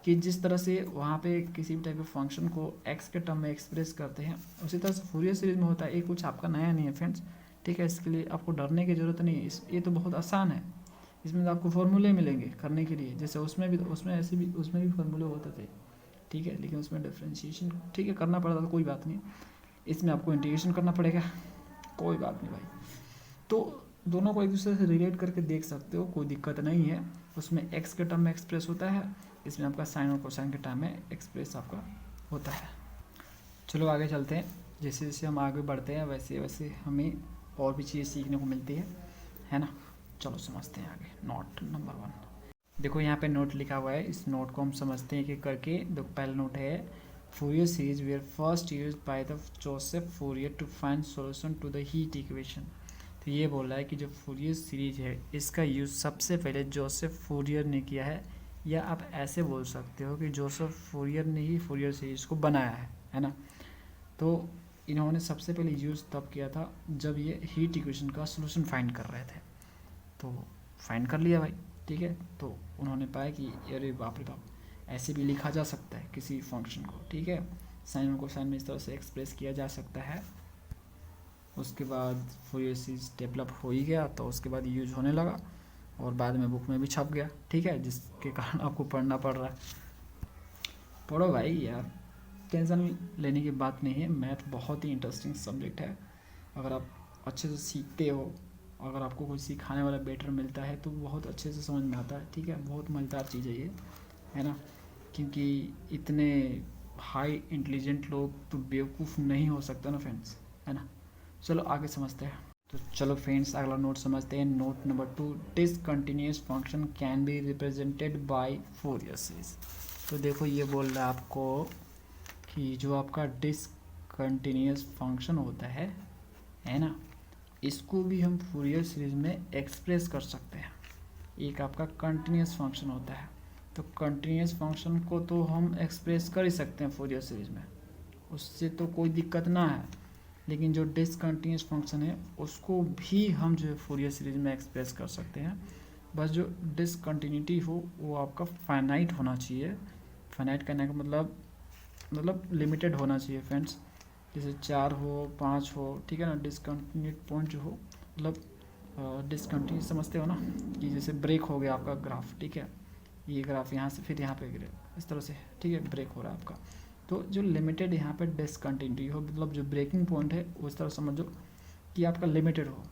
कि जिस तरह से वहाँ पे किसी भी टाइप के फंक्शन को एक्स के टर्म में एक्सप्रेस करते हैं, उसी तरह से फूरियर सीरीज में होता है। ये कुछ आपका नया नहीं है फ्रेंड्स, ठीक है। इसके लिए आपको डरने की ज़रूरत नहीं है, ये तो बहुत आसान है। इसमें तो आपको फॉर्मूले मिलेंगे करने के लिए, जैसे उसमें ऐसे भी उसमें भी फॉर्मूले होते थे, ठीक है, लेकिन उसमें डिफ्रेंशिएशन ठीक है करना पड़ता था, कोई बात नहीं। इसमें आपको इंटीग्रेशन करना पड़ेगा, कोई बात नहीं भाई। तो दोनों को एक दूसरे से रिलेट करके देख सकते हो, कोई दिक्कत नहीं है। उसमें एक्स के टर्म में एक्सप्रेस होता है, इसमें आपका साइन और कोसाइन के टर्म में एक्सप्रेस आपका होता है। चलो आगे चलते हैं। जैसे जैसे हम आगे बढ़ते हैं वैसे वैसे हमें और भी चीज़ें सीखने को मिलती है ना। चलो समझते हैं आगे। नोट नंबर 1, देखो यहाँ पे नोट लिखा हुआ है, इस नोट को हम समझते हैं कि करके। देखो पहला नोट है, Fourier series where first use by the Joseph Fourier to find solution to the heat equation. तो ये बोल रहा है कि जो फूरियर सीरीज है इसका यूज़ सबसे पहले जोसेफ फूरियर ने किया है, या आप ऐसे बोल सकते हो कि जोसेफ फूरियर ने ही फूरियर सीरीज को बनाया है ना। तो इन्होंने सबसे पहले यूज़ तब किया था जब ये हीट इक्वेशन का सोल्यूशन फाइंड कर रहे थे। तो फाइंड कर लिया भाई, ठीक है। तो उन्होंने पाया कि अरे बाप रे बाप, ऐसे भी लिखा जा सकता है किसी फंक्शन को, ठीक है, साइन और कोसाइन में इस तरह से एक्सप्रेस किया जा सकता है। उसके बाद फूरियर सीरीज डेवलप हो ही गया, तो उसके बाद यूज होने लगा और बाद में बुक में भी छप गया, ठीक है, जिसके कारण आपको पढ़ना पड़ रहा है। पढ़ो भाई यार, टेंशन लेने की बात नहीं है। मैथ बहुत ही इंटरेस्टिंग सब्जेक्ट है। अगर आप अच्छे से सीखते हो, अगर आपको कोई सिखाने वाला बेटर मिलता है तो बहुत अच्छे से समझ में आता है, ठीक है। बहुत मज़ेदार चीज़ है ये, है ना, क्योंकि इतने हाई इंटेलिजेंट लोग तो बेवकूफ़ नहीं हो सकता ना फ्रेंड्स, है ना। चलो आगे समझते हैं। तो चलो फ्रेंड्स अगला नोट समझते हैं। Note number 2, discontinuous function can be represented by Fourier series. तो देखो ये बोल रहा है आपको कि जो आपका डिसकंटिन्यूअस फंक्शन होता है ना, इसको भी हम फूरियर सीरीज में एक्सप्रेस कर सकते हैं। एक आपका कंटिन्यूअस फंक्शन होता है, तो कंटिन्यूअस फंक्शन को तो हम एक्सप्रेस कर ही सकते हैं फूरियर सीरीज में, उससे तो कोई दिक्कत ना है। लेकिन जो डिसकंटिन्यूअस फंक्शन है उसको भी हम जो है फूरियर सीरीज में एक्सप्रेस कर सकते हैं। बस जो डिसकंटिन्यूटी हो वो आपका फाइनाइट होना चाहिए। फाइनाइट करने का मतलब लिमिटेड होना चाहिए फ्रेंड्स। जैसे 4 हो 5 हो, ठीक है ना। डिसकंटिन्यूट पॉइंट जो हो मतलब डिसकंटिन्यूट समझते हो ना, कि जैसे ब्रेक हो गया आपका ग्राफ, ठीक है, ये ग्राफ यहाँ से फिर यहाँ पे गिरे इस तरह से, ठीक है, ब्रेक हो रहा है आपका। तो जो लिमिटेड यहाँ पे डिसकंटिन्यूटी हो, मतलब जो ब्रेकिंग पॉइंट है उस तरह समझो कि आपका लिमिटेड हो,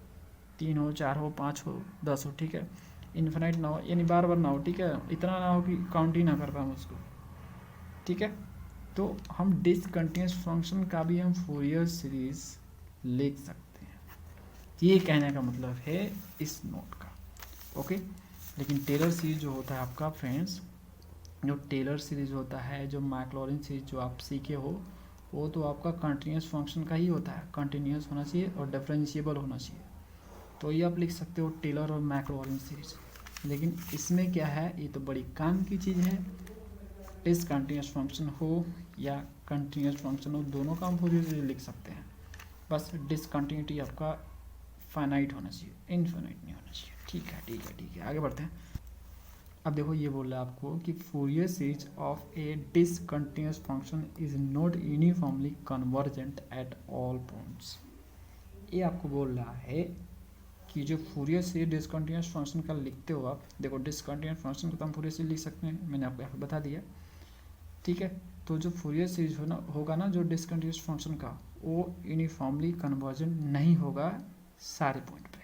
3 हो 4 हो 5 हो 10 हो, ठीक है, इन्फिनाइट ना हो, यानी बार बार ना हो, ठीक है, इतना ना हो कि काउंट ही ना कर पाए उसको, ठीक है। तो हम डिसकंटिन्यूअस फंक्शन का भी हम फूरियर सीरीज लिख सकते हैं, ये कहने का मतलब है इस नोट का, ओके। लेकिन टेलर सीरीज जो होता है आपका फ्रेंड्स, जो टेलर सीरीज होता है, जो मैक्लॉरिन सीरीज जो आप सीखे हो, वो तो आपका कंटिन्यूअस फंक्शन का ही होता है, कंटिन्यूअस होना चाहिए और डिफरेंशिएबल होना चाहिए। तो ये आप लिख सकते हो टेलर और मैक्लॉरिन सीरीज। लेकिन इसमें क्या है, ये तो बड़ी काम की चीज़ है। डिसकंटिन्यूअस फंक्शन हो या कंटिन्यूअस फंक्शन हो, दोनों का हम फूरियर सीरीज लिख सकते हैं। बस डिसकंटिन्यूटी आपका फाइनाइट होना चाहिए, इनफाइनाइट नहीं होना चाहिए, ठीक है ठीक है ठीक है। आगे बढ़ते हैं। अब देखो ये बोल रहा है आपको कि Fourier series of A discontinuous function is not uniformly convergent at all points. ये आपको बोल रहा है कि जो फूरियर सीरीज डिसकंटिन्यूअस फंक्शन का लिखते हो आप, देखो डिसकंटिन्यूअस फंक्शन का तो हम फूरियर सीरीज लिख सकते हैं, मैंने आपको यहाँ पे बता दिया, ठीक है। तो जो फूरियर सीरीज होगा ना जो डिसकंटिन्यूअस फंक्शन का, वो यूनिफॉर्मली कन्वर्जेंट नहीं होगा सारे पॉइंट पे,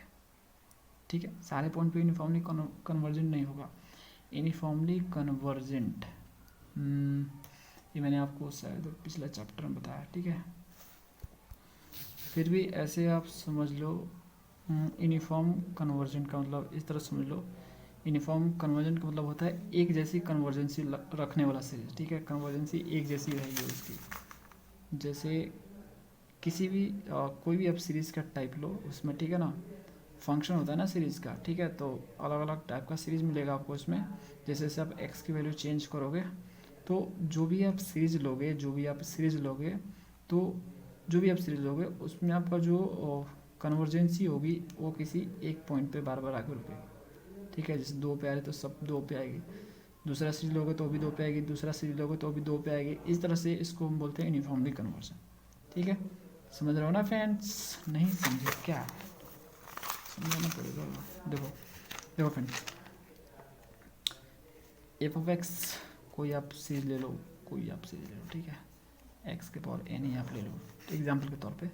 ठीक है, सारे पॉइंट पे यूनिफॉर्मली कन्वर्जेंट नहीं होगा। यूनिफॉर्मली कन्वर्जेंट, ये मैंने आपको शायद पिछला चैप्टर में बताया, ठीक है। फिर भी ऐसे आप समझ लो, यूनिफॉर्म कन्वर्जेंट का मतलब इस तरह समझ लो, यूनिफॉर्म कन्वर्जेंट का मतलब होता है एक जैसी कन्वर्जेंसी रखने वाला सीरीज, ठीक है, कन्वर्जेंसी एक जैसी रहेगी उसकी। जैसे किसी भी कोई भी आप सीरीज़ का टाइप लो उसमें, ठीक है ना, फंक्शन होता है ना सीरीज़ का, ठीक है, तो अलग अलग टाइप का सीरीज़ मिलेगा आपको इसमें। जैसे जैसे आप एक्स की वैल्यू चेंज करोगे तो जो भी आप सीरीज़ लोगे उसमें आपका जो कन्वर्जेंसी होगी वो किसी एक पॉइंट पे बार बार आगे रुकेगी, ठीक है। जैसे 2 पे आ रही तो सब 2 पे आएगी, दूसरा सीरीज लोगे तो भी 2 पे आएगी, दूसरा सीरीज लोगे तो भी 2 पे आएगी। इस तरह से इसको हम बोलते हैं यूनिफॉर्मली कन्वर्जन। ठीक है, समझ रहे हो ना फ्रेंड्स? नहीं समझे क्या? समझाना पड़ेगा। देखो देखो फ्रेंड्स, एफ ऑफ एक्स कोई आप सीरीज ले लो, कोई आप सीरीज ले लो, ठीक है, एक्स के पावर एन ही आप ले लो एग्जाम्पल के तौर पे।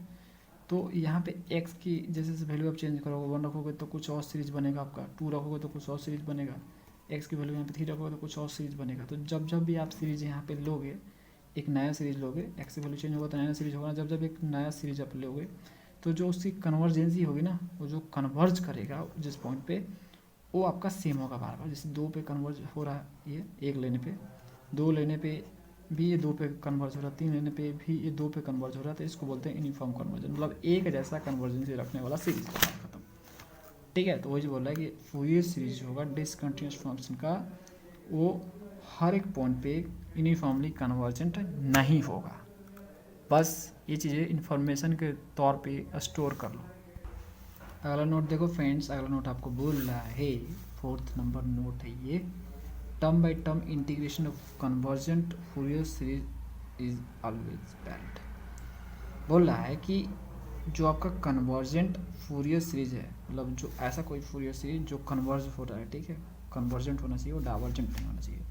तो यहाँ पे x की जैसे जैसे वैल्यू आप चेंज करोगे, 1 रखोगे तो कुछ और सीरीज बनेगा आपका, 2 रखोगे तो कुछ और सीरीज बनेगा, x की वैल्यू यहाँ पे 3 रखोगे तो कुछ और सीरीज बनेगा। तो जब जब भी आप सीरीज यहाँ पे लोगे, एक नया सीरीज लोगे, x की वैल्यू चेंज होगा तो नया सीरीज होगा। जब जब एक नया सीरीज आप लोगे तो जो उसकी कन्वर्जेंसी होगी ना, वो जो कन्वर्ज करेगा जिस पॉइंट पे, वो आपका सेम होगा बार बार। जैसे 2 पे कन्वर्ज हो रहा है ये 1 लेने पे, 2 लेने पे भी ये 2 पे कन्वर्ज हो रहा है, 3 लेने पे भी ये 2 पे कन्वर्ज हो रहा है, तो इसको बोलते हैं यूनिफॉर्म कन्वर्जन। मतलब एक जैसा कन्वर्जेंसी रखने वाला सीरीज खत्म। ठीक है, तो वही बोल रहा है कि फूरियर सीरीज होगा डिसकंटिन्यूस फंक्शन का, वो हर एक पॉइंट पे यूनिफॉर्मली कन्वर्जेंट नहीं होगा। बस ये चीज़ें इन्फॉर्मेशन के तौर पे स्टोर कर लो। अगला नोट देखो फ्रेंड्स, अगला नोट आपको बोल रहा है, 4th नंबर नोट है ये, term by term integration of convergent Fourier series is always valid. बोल रहा है कि जो आपका कन्वर्जेंट फूरियर सीरीज है, मतलब जो ऐसा कोई फूरियर सीरीज जो कन्वर्ज हो रहा है, ठीक है, कन्वर्जेंट होना चाहिए, वो डाइवर्जेंट नहीं होना चाहिए।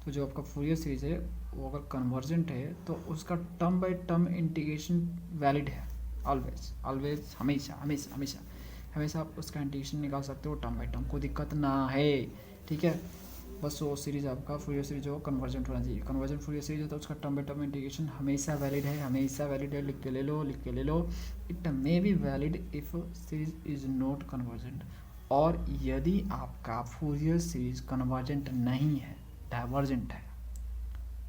तो जो आपका फूरियर सीरीज है वो अगर कन्वर्जेंट है तो उसका term by term integration valid है, ऑलवेज ऑलवेज, हमेशा हमेशा हमेशा हमेशा आप उसका इंटीग्रेशन निकाल सकते हो टर्म बाय टर्म, कोई दिक्कत ना है। ठीक है, बस वो सीरीज आपका फूरियर सीरीज हो कन्वर्जेंट होना चाहिए। कन्वर्जेंट फूरियर सीरीज है तो उसका टर्म बाय टर्म इंटीग्रेशन हमेशा वैलिड है, हमेशा वैलिड है। लिख के ले लो, लिख के ले लो। It may be valid if series is not convergent. और यदि आपका फूरियर सीरीज कन्वर्जेंट नहीं है, डाइवर्जेंट है,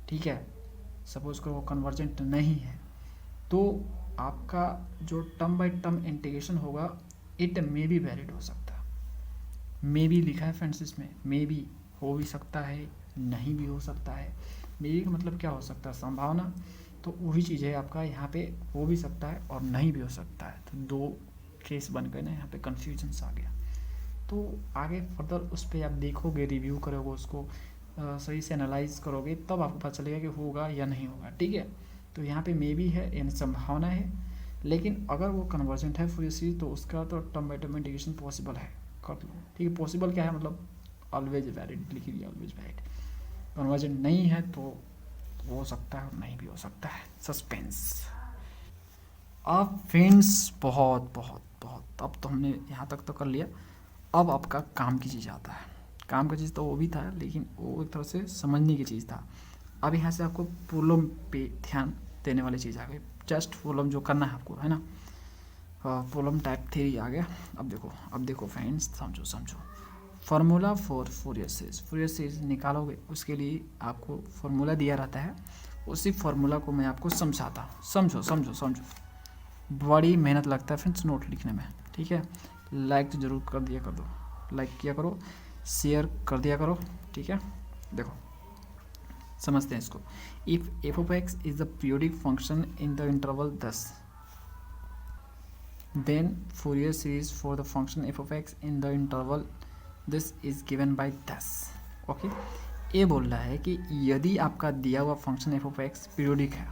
ठीक है, सपोज करो वो कन्वर्जेंट नहीं है, तो आपका जो टर्म बाय टर्म इंटीग्रेशन होगा इट मे बी वैलिड हो सकता है। मे बी लिखा है फ्रेंड्स इसमें, मे बी हो भी सकता है, नहीं भी हो सकता है। मे बी का मतलब क्या हो सकता है? संभावना। तो वही चीज़ है आपका यहाँ पे, हो भी सकता है और नहीं भी हो सकता है। तो 2 केस बन गए ना, यहाँ पे कन्फ्यूजन्स आ गया। तो आगे फर्दर उस पर आप देखोगे, रिव्यू करोगे, उसको सही से एनालाइज करोगे, तब आपको पता चलेगा कि होगा या नहीं होगा। ठीक है, तो यहाँ पे मे बी है, यानी संभावना है, लेकिन अगर वो कन्वर्जेंट है फुल सीरीज तो उसका तो term by term integration possible है, कर लो। ठीक है, पॉसिबल क्या है मतलब ऑलवेज वैलिड लिख लिया, ऑलवेज वैलिड। कन्वर्जेंट नहीं है तो हो सकता है और नहीं भी हो सकता है, सस्पेंस। अब फ्रेंड्स बहुत बहुत बहुत, अब तो हमने यहाँ तक तो कर लिया। अब आपका काम की चीज़ आता है। काम की चीज़ तो वो भी था, लेकिन वो एक तरह से समझने की चीज़ था। अब यहाँ से आपको प्रॉब्लम पे ध्यान देने वाली चीज़ आ गई। जस्ट प्रॉब्लम जो करना है आपको, है ना, प्रॉब्लम टाइप थ्योरी आ गया। अब देखो फ्रेंड्स, समझो समझो। फार्मूला फॉर फूरियर सीरीज निकालोगे, उसके लिए आपको फार्मूला दिया रहता है। उसी फार्मूला को मैं आपको समझाता हूँ। समझो समझो समझो, बड़ी मेहनत लगता है फ्रेंड्स नोट लिखने में। ठीक है, लाइक तो ज़रूर कर दिया कर दो, लाइक किया करो, शेयर कर दिया करो। ठीक है, देखो समझते हैं इसको। If F of X is the periodic function in the interval 10, then Fourier series for the function F of X in the interval this is given by 10। Okay, ये बोल रहा है कि यदि आपका दिया हुआ function F of X periodic है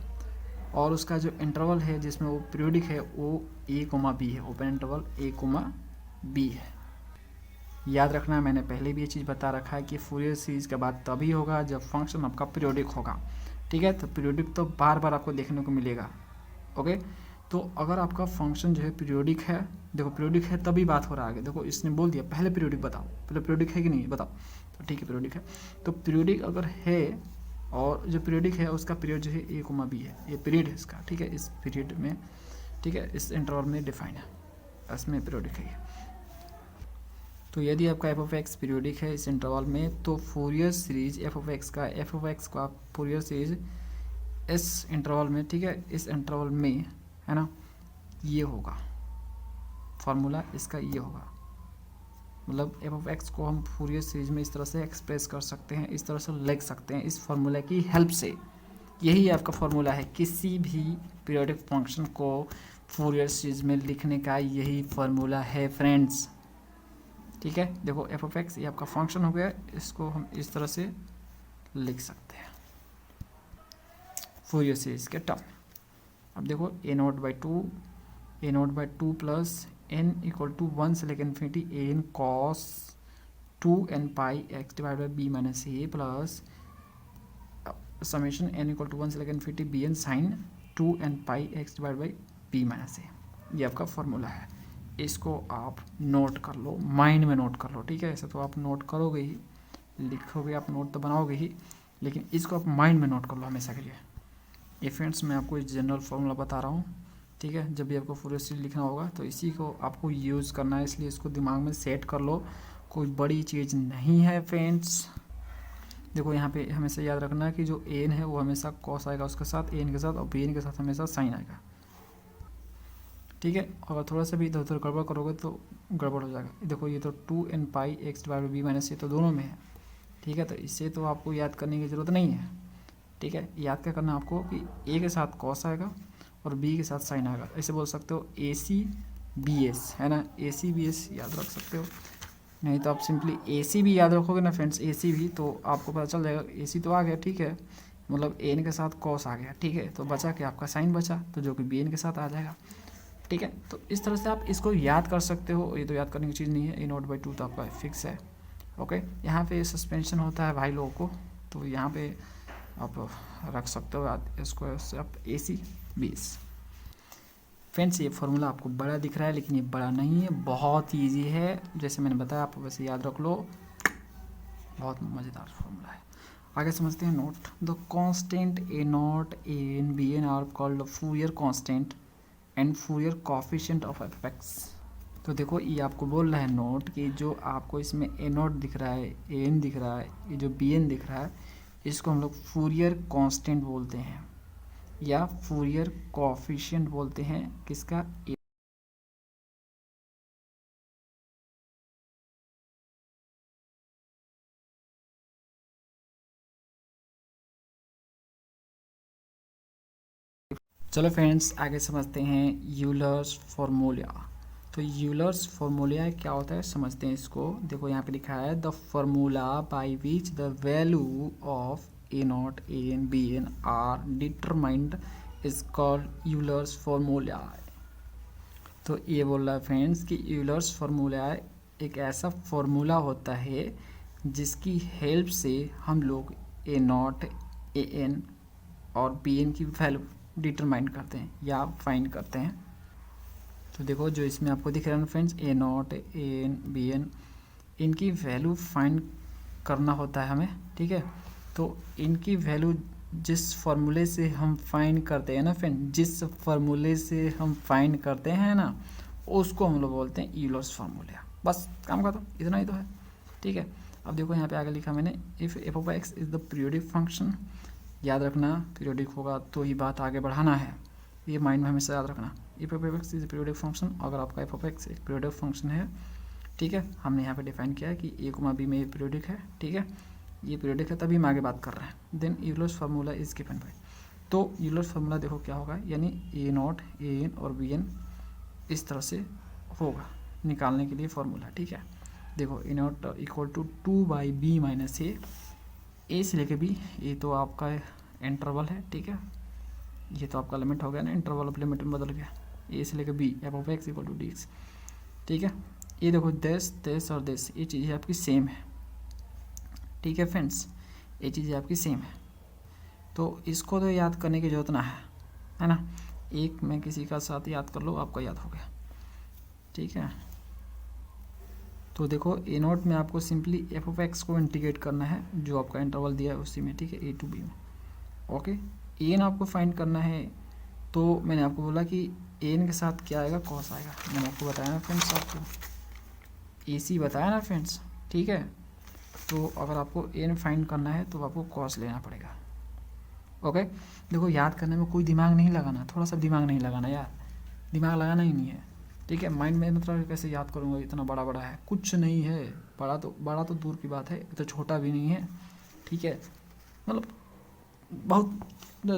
और उसका जो इंटरवल है जिसमें वो पीरियोडिक है वो a, b है, ओपन इंटरवल a, b है। याद रखना, मैंने पहले भी ये चीज़ बता रखा है कि फूरियर सीरीज के बाद तभी होगा जब फंक्शन आपका पीरियोडिक होगा। ठीक है, तो पीरियोडिक तो बार बार आपको देखने को मिलेगा। ओके, तो अगर आपका फंक्शन जो है पीरियोडिक है, देखो पीरियोडिक है तभी बात हो रहा है आगे। देखो इसने बोल दिया पहले पीरियोडिक बताओ, पहले पीरियोडिक है कि नहीं बताओ, तो ठीक है पीरियोडिक है। तो पीरियोडिक अगर है और जो पीरियोडिक है उसका पीरियड जो है a, b है, ये पीरियड है इसका। ठीक है, इस पीरियड में, ठीक है, इस इंटरवल में डिफाइन है, इसमें पीरियोडिक है। तो यदि आपका एफ ऑफ एक्स पीरियोडिक है इस इंटरवल में, तो Fourier series F of x का फूरियर सीरीज इस इंटरवल में, ठीक है, इस इंटरवल में, है ना, ये होगा फार्मूला इसका, ये होगा। मतलब एफ ऑफ एक्स को हम फूरियर सीरीज में इस तरह से एक्सप्रेस कर सकते हैं, इस तरह से लिख सकते हैं इस फार्मूला की हेल्प से। यही आपका फार्मूला है, किसी भी पीरियोडिक फंक्शन को फूरियर सीरीज में लिखने का यही फार्मूला है फ्रेंड्स। ठीक है। देखो एफ ऑफ एक्स ये आपका फंक्शन हो गया, इसको हम इस तरह से लिख सकते हैं फूरियर सीरीज के टर्म। अब देखो a naught by two plus n equal to 1 से लेकर infinity n cos 2n pi x divide by b minus a plus summation n equal to 1 से लेकर infinity b n sine 2n pi x divide by b minus a. ये आपका फॉर्मूला है, इसको आप नोट कर लो, माइंड में नोट कर लो, ठीक है। ऐसे तो आप नोट करोगे ही, लिखोगे आप, नोट तो बनाओगे ही, लेकिन इसको आप माइंड में नोट कर लो हमेशा के लिए। ये फ्रेंड्स मैं आपको जनरल फॉर्मूला बता रहा हूँ, ठीक है। जब भी आपको फूरियर सीरीज लिखना होगा तो इसी को आपको यूज़ करना है, इसलिए इसको दिमाग में सेट कर लो। कोई बड़ी चीज़ नहीं है फ्रेंड्स। देखो यहाँ पे हमेशा याद रखना है कि जो एन है वो हमेशा कॉस आएगा उसके साथ, एन के साथ, और बी एन के साथ हमेशा साइन आएगा, ठीक है। अगर थोड़ा सा भी इधर उधर गड़बड़ करोगे तो गड़बड़ हो जाएगा। देखो ये तो 2n pi x divide by b minus a तो दोनों में है, ठीक है। तो इससे तो आपको याद करने की ज़रूरत नहीं है, ठीक है। याद क्या करना है आपको कि ए के साथ कॉस आएगा और बी के साथ साइन आएगा। ऐसे बोल सकते हो ए सी बी एस, है ना, ए सी बी एस याद रख सकते हो। नहीं तो आप सिंपली ए सी भी याद रखोगे ना फ्रेंड्स, ए सी भी, तो आपको पता चल जाएगा ए सी तो आ गया, ठीक है, मतलब एन के साथ कॉस आ गया, ठीक है। तो बचा कि आपका साइन बचा, तो जो कि बी एन के साथ आ जाएगा, ठीक है। तो इस तरह से आप इसको याद कर सकते हो। ये तो याद करने की चीज़ नहीं है, ए नोट बाई टू तो आपका फिक्स है, ओके। यहाँ पे सस्पेंशन होता है भाई लोगों को, तो यहाँ पे आप रख सकते हो इसको से आप ए सी बी एस। फ्रेंड्स ये फार्मूला आपको बड़ा दिख रहा है, लेकिन ये बड़ा नहीं है, बहुत ईजी है। जैसे मैंने बताया आप वैसे याद रख लो, बहुत मज़ेदार फार्मूला है। आगे समझते हैं note. The constant A naught A N B N are called Fourier constant and Fourier coefficient of F X. तो देखो ये आपको बोल रहा है नोट कि जो आपको इसमें ए नॉट दिख रहा है, ए एन दिख रहा है, ये जो बी एन दिख रहा है, इसको हम लोग फूरियर कांस्टेंट बोलते हैं या फूरियर कोएफिशिएंट बोलते हैं। किसका? चलो फ्रेंड्स आगे समझते हैं यूलर्स फार्मूला। तो यूलर्स फार्मूला क्या होता है समझते हैं इसको। देखो यहाँ पे लिखा है the formula by which the value of A naught A N B N are determined is called Euler's formula. तो ये बोल रहा है फ्रेंड्स कि यूलर्स फार्मूला एक ऐसा फार्मूला होता है जिसकी हेल्प से हम लोग ए नॉट ए एन और बी एन की वैल्यू डिटरमाइन करते हैं या फाइंड करते हैं। तो देखो जो इसमें आपको दिख रहा है ना friends, A naught A N B N, इनकी वैल्यू फाइंड करना होता है हमें, ठीक है। तो इनकी वैल्यू जिस फार्मूले से हम फाइंड करते हैं ना फ्रेंड, जिस फार्मूले से हम फाइंड करते हैं ना, उसको हम लोग बोलते हैं यूलर्स फार्मूला। बस काम खत्म, इतना ही तो है, ठीक है। अब देखो यहाँ पे आगे लिखा मैंने, if F of x is the periodic function. याद रखना पीरियोडिक होगा तो ही बात आगे बढ़ाना है, ये माइंड में हमेशा याद रखना। F of X is periodic function, अगर आपका एफ ऑफ एक्स एक पीरियोडिक फंक्शन है, ठीक है, हमने यहाँ पे डिफाइन किया है कि ए कोमा बी में ये पीरियोडिक है, ठीक है, ये पीरियोडिक है, तभी हम आगे बात कर रहे हैं। Then Euler's formula is given by, तो यूलर्स फार्मूला देखो क्या होगा, यानी ए नॉट ए एन और बी एन इस तरह से होगा निकालने के लिए फार्मूला, ठीक है। देखो a naught equal to 2 by b minus a से लेके बी, ये तो आपका इंटरवल है, ठीक है, ये तो आपका लिमिट हो गया ना, इंटरवल ऑफ लिमिट में बदल गया, ए से लेके B F of X equal to D X, ठीक है। ये देखो देश और देश, ये चीज़ें आपकी सेम है, ठीक है फ्रेंड्स, ये चीज़ें आपकी सेम है, तो इसको तो याद करने की जरूरत ना है ना। एक मैं किसी का साथ याद कर लो, आपका याद हो गया, ठीक है। तो देखो ए नोट में आपको सिंपली एफ ऑफ एक्स को इंटीग्रेट करना है, जो आपका इंटरवल दिया है उसी में, ठीक है, ए टू बी में, ओके। एन आपको फाइंड करना है, तो मैंने आपको बोला कि एन के साथ क्या आएगा, कॉस आएगा, मैंने आपको बताया ना फ्रेंड्स, आपको ए सी बताया ना फ्रेंड्स, ठीक है। तो अगर आपको एन फाइंड करना है तो आपको कॉस लेना पड़ेगा, ओके। देखो याद करने में कोई दिमाग नहीं लगाना, थोड़ा सा दिमाग नहीं लगाना यार, दिमाग लगाना ही नहीं है, ठीक है। माइंड में मतलब कैसे याद करूँगा, इतना बड़ा बड़ा है, कुछ नहीं है, बड़ा तो दूर की बात है, तो छोटा भी नहीं है, ठीक है, मतलब बहुत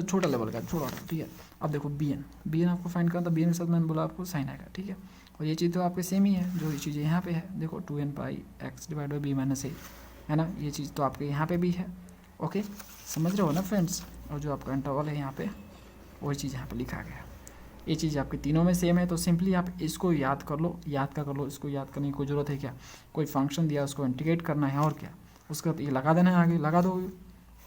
छोटा लेवल का, छोटा, ठीक है। अब देखो बी एन आपको फाइंड करना था, बी एन के साथ मैंने बोला आपको साइन आएगा, ठीक है। और ये चीज़ तो आपके सेम ही है, जो ये चीज़ यहाँ पे है देखो 2n pi x divide by b minus a, है ना, ये चीज़ तो आपके यहाँ पे भी है। ओके, समझ रहे हो ना फ्रेंड्स। और जो आपका इंटरवल है यहाँ पे वही चीज़ यहाँ पे लिखा गया है। ये चीज़ आपके तीनों में सेम है, तो सिंपली आप इसको याद कर लो, इसको याद करने की कोई ज़रूरत है क्या। कोई फंक्शन दिया उसको इंटीग्रेट करना है और क्या, उसके बाद ये लगा देना है, आगे लगा दो,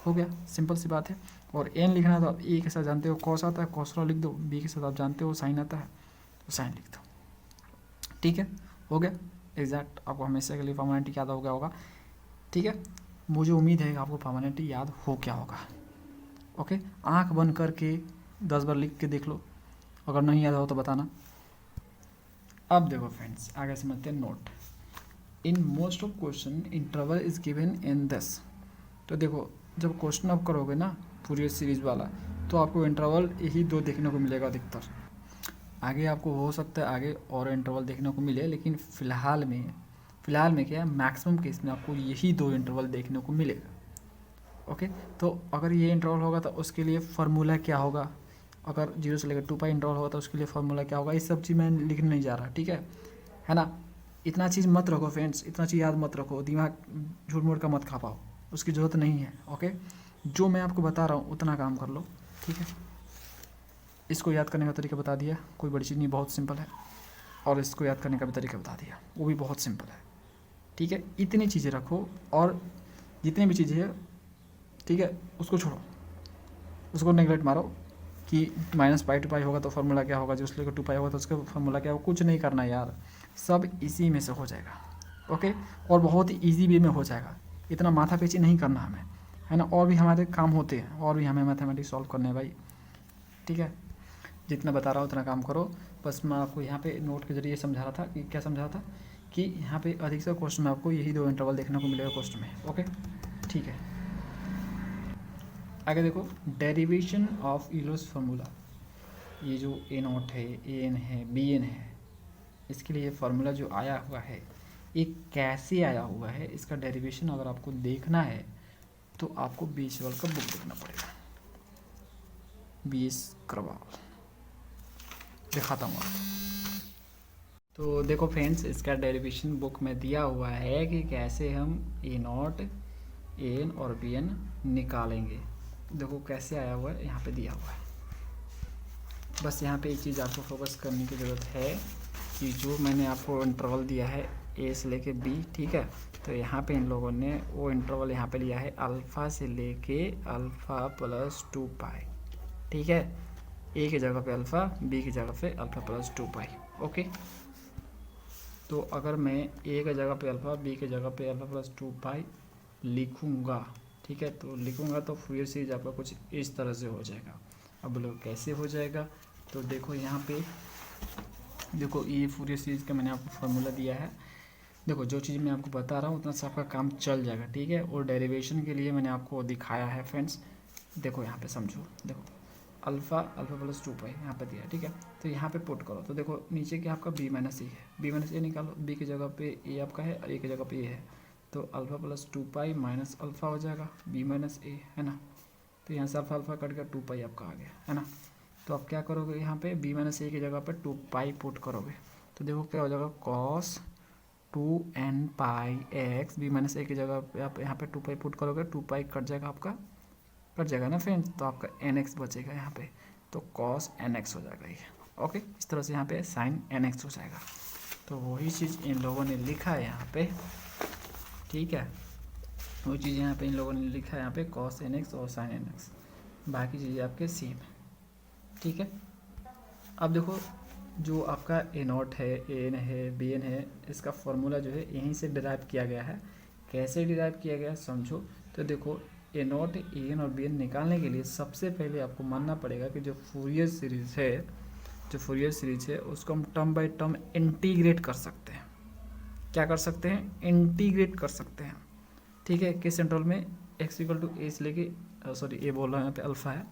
हो गया, सिंपल सी बात है। और एन लिखना है तो आप ए के साथ जानते हो कॉस आता है, कॉस लिख दो, बी के साथ आप जानते हो साइन आता है तो साइन लिख दो, ठीक है, हो गया एग्जैक्ट। आपको हमेशा के लिए फॉर्मेलिटी याद हो गया होगा, ठीक है। मुझे उम्मीद है कि आपको फॉर्मेलिटी याद हो क्या होगा। ओके, आंख बंद करके 10 बार लिख के देख लो, अगर नहीं याद हो तो बताना। अब देखो फ्रेंड्स, आगे समझते हैं note. In most of question interval is given in this. तो देखो जब क्वेश्चन आप करोगे ना फूरियर सीरीज वाला, तो आपको इंटरवल यही दो देखने को मिलेगा अधिकतर। आगे आपको हो सकता है आगे और इंटरवल देखने को मिले, लेकिन फ़िलहाल में क्या है, मैक्सिमम केस में आपको यही दो इंटरवल देखने को मिलेगा। ओके, तो अगर ये इंटरवल होगा तो उसके लिए फार्मूला क्या होगा, अगर 0 से लेकर 2 पाई इंटरवल होगा तो उसके लिए फार्मूला क्या होगा, इस सब चीज़ मैं लिखने नहीं जा रहा, ठीक है ना। इतना चीज़ मत रखो फ्रेंड्स, इतना चीज़ याद मत रखो, दिमाग झूठ मूठ का मत खा पाओ, उसकी ज़रूरत नहीं है। ओके, जो मैं आपको बता रहा हूँ उतना काम कर लो, ठीक है। इसको याद करने का तरीका बता दिया, कोई बड़ी चीज़ नहीं, बहुत सिंपल है। और इसको याद करने का भी तरीका बता दिया, वो भी बहुत सिंपल है, ठीक है। इतनी चीज़ें रखो, और जितनी भी चीज़ें है, ठीक है, उसको छोड़ो, उसको नेगलेक्ट मारो कि -पाई टू पाई होगा तो फार्मूला क्या होगा, जो उसके 2 पाई होगा तो उसका फार्मूला क्या होगा, कुछ नहीं करना यार, सब इसी में से हो जाएगा। ओके, और बहुत ही ईजी वे में हो जाएगा, इतना माथा पेची नहीं करना हमें, है ना। और भी हमारे काम होते हैं, और भी हमें मैथमेटिक्स सॉल्व करने हैं भाई, ठीक है। जितना बता रहा हूँ उतना काम करो। बस मैं आपको यहाँ पे नोट के जरिए समझा रहा था कि क्या समझा रहा था कि यहाँ पे अधिकतर क्वेश्चन में आपको यही दो इंटरवल देखने को मिलेगा क्वेश्चन में। ओके, ठीक है। आगे देखो, डेरिवेशन ऑफ यूलर्स फार्मूला। ये जो ए नॉट है, ए एन है, बी एन है, इसके लिए फार्मूला जो आया हुआ है ये कैसे आया हुआ है, इसका डेरिवेशन अगर आपको देखना है तो आपको बीएसएल का बुक देखना पड़ेगा। बीएस करवाल दिखाता हूँ आपको। तो देखो फ्रेंड्स, इसका डेरिवेशन बुक में दिया हुआ है कि कैसे हम ए नॉट, ए एन और बी एन निकालेंगे। देखो कैसे आया हुआ है, यहाँ पे दिया हुआ है। बस यहाँ पे एक चीज़ आपको फोकस करने की ज़रूरत है कि जो मैंने आपको इंटरवल दिया है ए से लेके बी, ठीक है, तो यहाँ पे इन लोगों ने वो इंटरवल यहाँ पे लिया है अल्फ़ा से लेके अल्फ़ा प्लस 2 पाई, ठीक है। ए की जगह पे अल्फ़ा, बी की जगह पे अल्फ़ा प्लस 2 पाई। ओके, तो अगर मैं ए की जगह पे अल्फ़ा, बी की जगह पे अल्फ़ा प्लस 2 पाई लिखूँगा, ठीक है, तो लिखूँगा तो फूरियर सीरीज आपका कुछ इस तरह से हो जाएगा। अब बोलो कैसे हो जाएगा, तो देखो यहाँ पे देखो ये फूरियर सीरीज का मैंने आपको फार्मूला दिया है। देखो जो चीज़ मैं आपको बता रहा हूँ उतना सा आपका काम चल जाएगा, ठीक है। और डेरिवेशन के लिए मैंने आपको दिखाया है फ्रेंड्स, देखो यहाँ पे समझो, देखो अल्फ़ा प्लस 2 पाई यहाँ पे दिया है, ठीक है। तो यहाँ पे पुट करो तो देखो नीचे क्या आपका बी माइनस ए है, बी माइनस ए निकालो, बी की जगह पे ए आपका है और ए की जगह पे ए है, तो alpha plus 2 pi minus alpha हो जाएगा बी माइनस ए, है ना। तो यहाँ से अल्फ़ा कट गया, 2 पाई आपका आ गया, है ना। तो आप क्या करोगे, यहाँ पे बी माइनस ए की जगह पे 2 पाई पुट करोगे, तो देखो क्या हो जाएगा, cos 2n pi x, B minus ए की जगह पे आप यहाँ पे 2 पाई पुट करोगे, 2 पाई कट जाएगा आपका, कट जाएगा ना फ्रेंड्स, तो आपका nx बचेगा यहाँ पे, तो cos nx हो जाएगा ये। ओके, इस तरह से यहाँ पे sin nx हो जाएगा। तो वही चीज़ इन लोगों ने लिखा है यहाँ पे, ठीक है, वही चीज़ यहाँ पे इन लोगों ने लिखा है यहाँ पे cos nx और sin nx, बाकी चीज़ें आपके सेम है, ठीक है। अब देखो जो आपका ए नॉट है, ए एन है, बी एन है, इसका फॉर्मूला जो है यहीं से डिराइव किया गया है। कैसे डिराइव किया गया है समझो, तो देखो ए नॉट, ए एन और बी एन निकालने के लिए सबसे पहले आपको मानना पड़ेगा कि जो फूरियर सीरीज है उसको हम टर्म बाय टर्म इंटीग्रेट कर सकते हैं। क्या कर सकते हैं, इंटीग्रेट कर सकते हैं, ठीक है। किस इंटरवल में, एक्स इक्वल टू ए से लेके, सॉरी ए बोल रहा हूँ यहाँ पे अल्फ़ा है,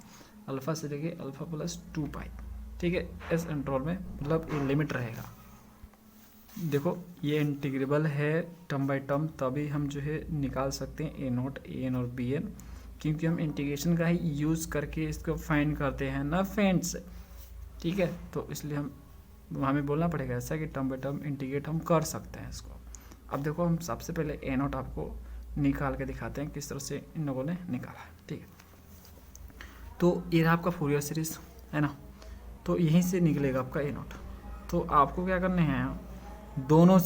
अल्फ़ा से लेके अल्फ़ा प्लस 2 पाई, ठीक है। इस इंटरवल में मतलब ये लिमिट रहेगा। देखो ये इंटीग्रेबल है टर्म बाय टर्म, तभी हम जो है निकाल सकते हैं ए नॉट, ए एन और बी एन, क्योंकि हम इंटीग्रेशन का ही यूज़ करके इसको फाइंड करते हैं ना फ्रेंड्स, ठीक है। तो इसलिए हम हमें बोलना पड़ेगा ऐसा कि टर्म बाई टर्म इंटीग्रेट हम कर सकते हैं इसको। अब देखो हम सबसे पहले ए नॉट आपको निकाल के दिखाते हैं किस तरह से इन लोगों ने निकाला, ठीक है। तो ये रहा आपका फूरियर सीरीज, है ना, तो यहीं से निकलेगा आपका ए नॉट। तो आपको क्या करना है, दोनों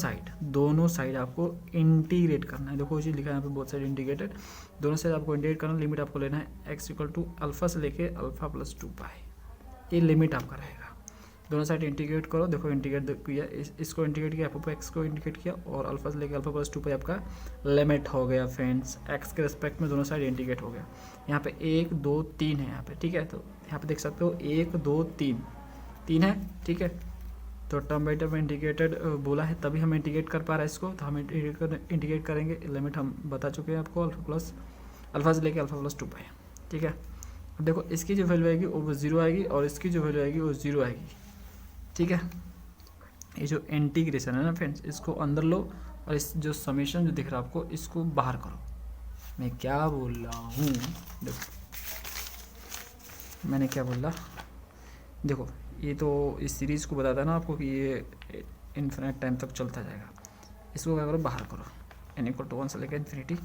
साइड आपको इंटीग्रेट करना है। देखो ये चीज़ लिखा है यहाँ पे, बोथ साइड इंटीग्रेटेड, दोनों साइड आपको इंटीग्रेट करना। लिमिट आपको लेना है x इक्वल टू अल्फा से लेके अल्फा प्लस 2π, ये लिमिट आपका रहेगा। दोनों साइड इंटीग्रेट करो, देखो इंटीग्रेट किया, इसको इंटीग्रेट किया, एफ एक्स को इंटीग्रेट किया, और अल्फा से लेके अल्फा प्लस 2π आपका लिमिट हो गया फ्रेंड्स। एक्स के रिस्पेक्ट में दोनों साइड इंटीग्रेट हो गया। यहाँ पे 1 2 3 है यहाँ पे, ठीक है। तो यहाँ पे देख सकते हो 1 2 3 है, ठीक है। तो टर्म बाई टर्म इंटीग्रेटेड बोला है, तभी हम इंटीग्रेट कर पा रहे हैं इसको। तो हम इंटीग्रेट करेंगे, लिमिट हम बता चुके हैं आपको, अल्फा से लेके अल्फा प्लस 2π, ठीक है। अब देखो इसकी जो वैल्यू आएगी वो 0 आएगी, और इसकी जो वैल्यू आएगी वो 0 आएगी, ठीक है। ये जो इंटीग्रेशन है ना फ्रेंड्स, इसको अंदर लो, और इस जो समेशन जो दिख रहा है आपको, इसको बाहर करो। मैं क्या बोल रहा हूँ, देखो मैंने क्या बोला, देखो ये तो इस सीरीज़ को बताता है ना आपको कि ये इन्फिनिट टाइम तक चलता जाएगा। इसको क्या करो, बाहर करो, n इक्वल टू 1 से लेकर इन्फिनिटी,